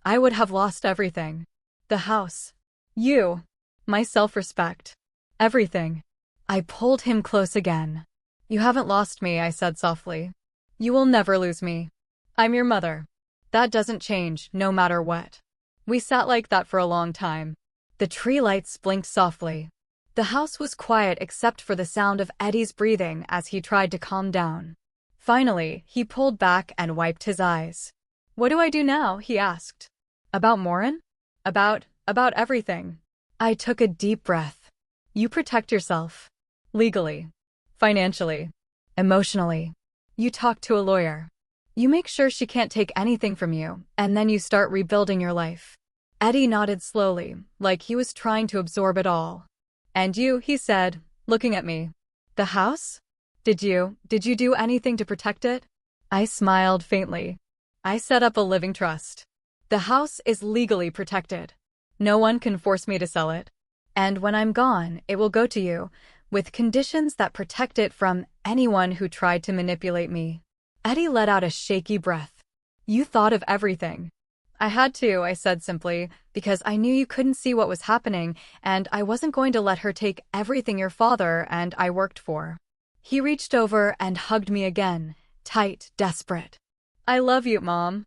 I would have lost everything. The house. You. My self-respect. Everything. I pulled him close again. You haven't lost me, I said softly. You will never lose me. I'm your mother. That doesn't change, no matter what. We sat like that for a long time. The tree lights blinked softly. The house was quiet except for the sound of Eddie's breathing as he tried to calm down. Finally, he pulled back and wiped his eyes. What do I do now? He asked. About Morin? About everything. I took a deep breath. You protect yourself. Legally. Financially. Emotionally. You talk to a lawyer. You make sure she can't take anything from you, and then you start rebuilding your life. Eddie nodded slowly, like he was trying to absorb it all. And you, he said, looking at me. The house? Did you do anything to protect it? I smiled faintly. I set up a living trust. The house is legally protected. No one can force me to sell it. And when I'm gone, it will go to you, with conditions that protect it from anyone who tried to manipulate me. Eddie let out a shaky breath. You thought of everything. I had to, I said simply, because I knew you couldn't see what was happening, and I wasn't going to let her take everything your father and I worked for. He reached over and hugged me again, tight, desperate. I love you, Mom.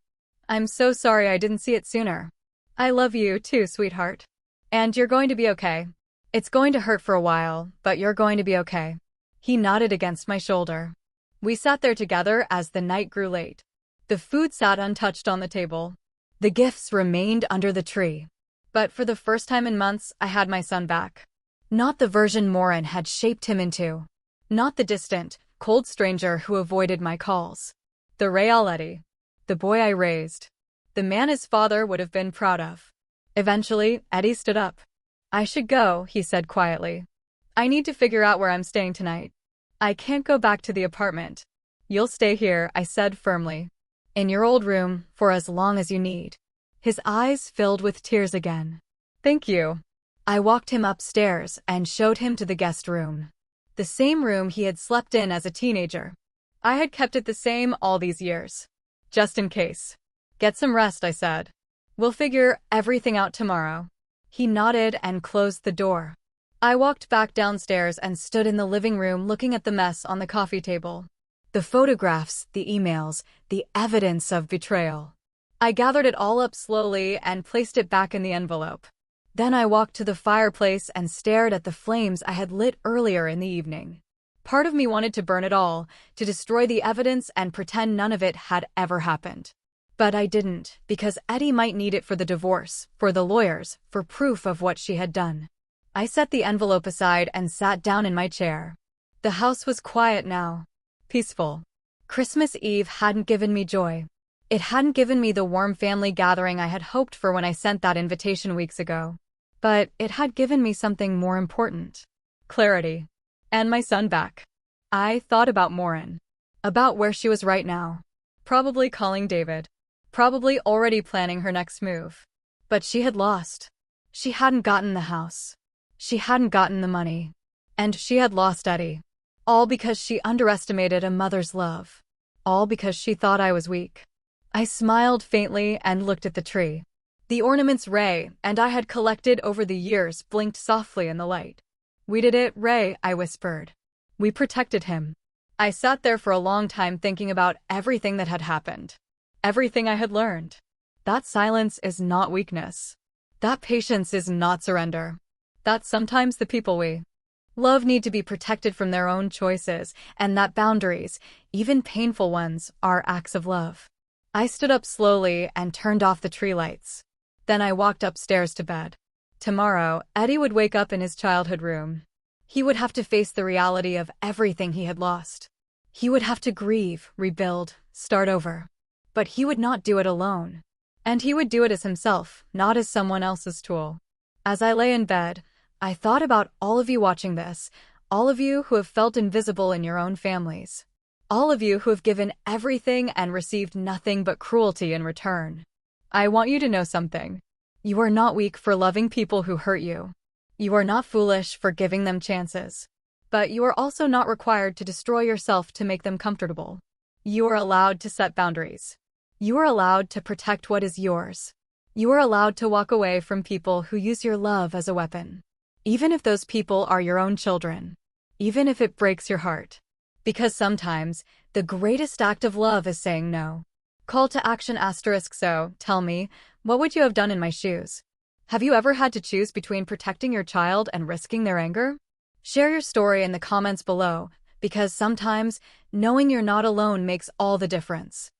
I'm so sorry I didn't see it sooner. I love you too, sweetheart. And you're going to be okay. It's going to hurt for a while, but you're going to be okay. He nodded against my shoulder. We sat there together as the night grew late. The food sat untouched on the table. The gifts remained under the tree. But for the first time in months, I had my son back. Not the version Morin had shaped him into. Not the distant, cold stranger who avoided my calls. The Ray Eddie. The boy I raised. The man his father would have been proud of. Eventually, Eddie stood up. I should go, he said quietly. I need to figure out where I'm staying tonight. I can't go back to the apartment. You'll stay here, I said firmly. In your old room, for as long as you need. His eyes filled with tears again. Thank you. I walked him upstairs and showed him to the guest room. The same room he had slept in as a teenager. I had kept it the same all these years. Just in case. Get some rest, I said. We'll figure everything out tomorrow. He nodded and closed the door. I walked back downstairs and stood in the living room looking at the mess on the coffee table. The photographs, the emails, the evidence of betrayal. I gathered it all up slowly and placed it back in the envelope. Then I walked to the fireplace and stared at the flames I had lit earlier in the evening. Part of me wanted to burn it all, to destroy the evidence and pretend none of it had ever happened. But I didn't, because Eddie might need it for the divorce, for the lawyers, for proof of what she had done. I set the envelope aside and sat down in my chair. The house was quiet now. Peaceful. Christmas Eve hadn't given me joy. It hadn't given me the warm family gathering I had hoped for when I sent that invitation weeks ago. But it had given me something more important. Clarity. And my son back. I thought about Maureen. About where she was right now. Probably calling David. Probably already planning her next move. But she had lost. She hadn't gotten the house. She hadn't gotten the money. And she had lost Eddie. All because she underestimated a mother's love. All because she thought I was weak. I smiled faintly and looked at the tree. The ornaments Ray and I had collected over the years blinked softly in the light. "We did it, Ray," I whispered. "We protected him." I sat there for a long time thinking about everything that had happened. Everything I had learned. That silence is not weakness. That patience is not surrender. That sometimes the people we love need to be protected from their own choices, and that boundaries, even painful ones, are acts of love. I stood up slowly and turned off the tree lights. Then I walked upstairs to bed. Tomorrow, Eddie would wake up in his childhood room. He would have to face the reality of everything he had lost. He would have to grieve, rebuild, start over. But he would not do it alone. And he would do it as himself, not as someone else's tool. As I lay in bed, I thought about all of you watching this, all of you who have felt invisible in your own families. All of you who have given everything and received nothing but cruelty in return. I want you to know something. You are not weak for loving people who hurt you. You are not foolish for giving them chances. But you are also not required to destroy yourself to make them comfortable. You are allowed to set boundaries. You are allowed to protect what is yours. You are allowed to walk away from people who use your love as a weapon. Even if those people are your own children. Even if it breaks your heart. Because sometimes, the greatest act of love is saying no. Call to action *. So, tell me, what would you have done in my shoes? Have you ever had to choose between protecting your child and risking their anger? Share your story in the comments below, because sometimes, knowing you're not alone makes all the difference.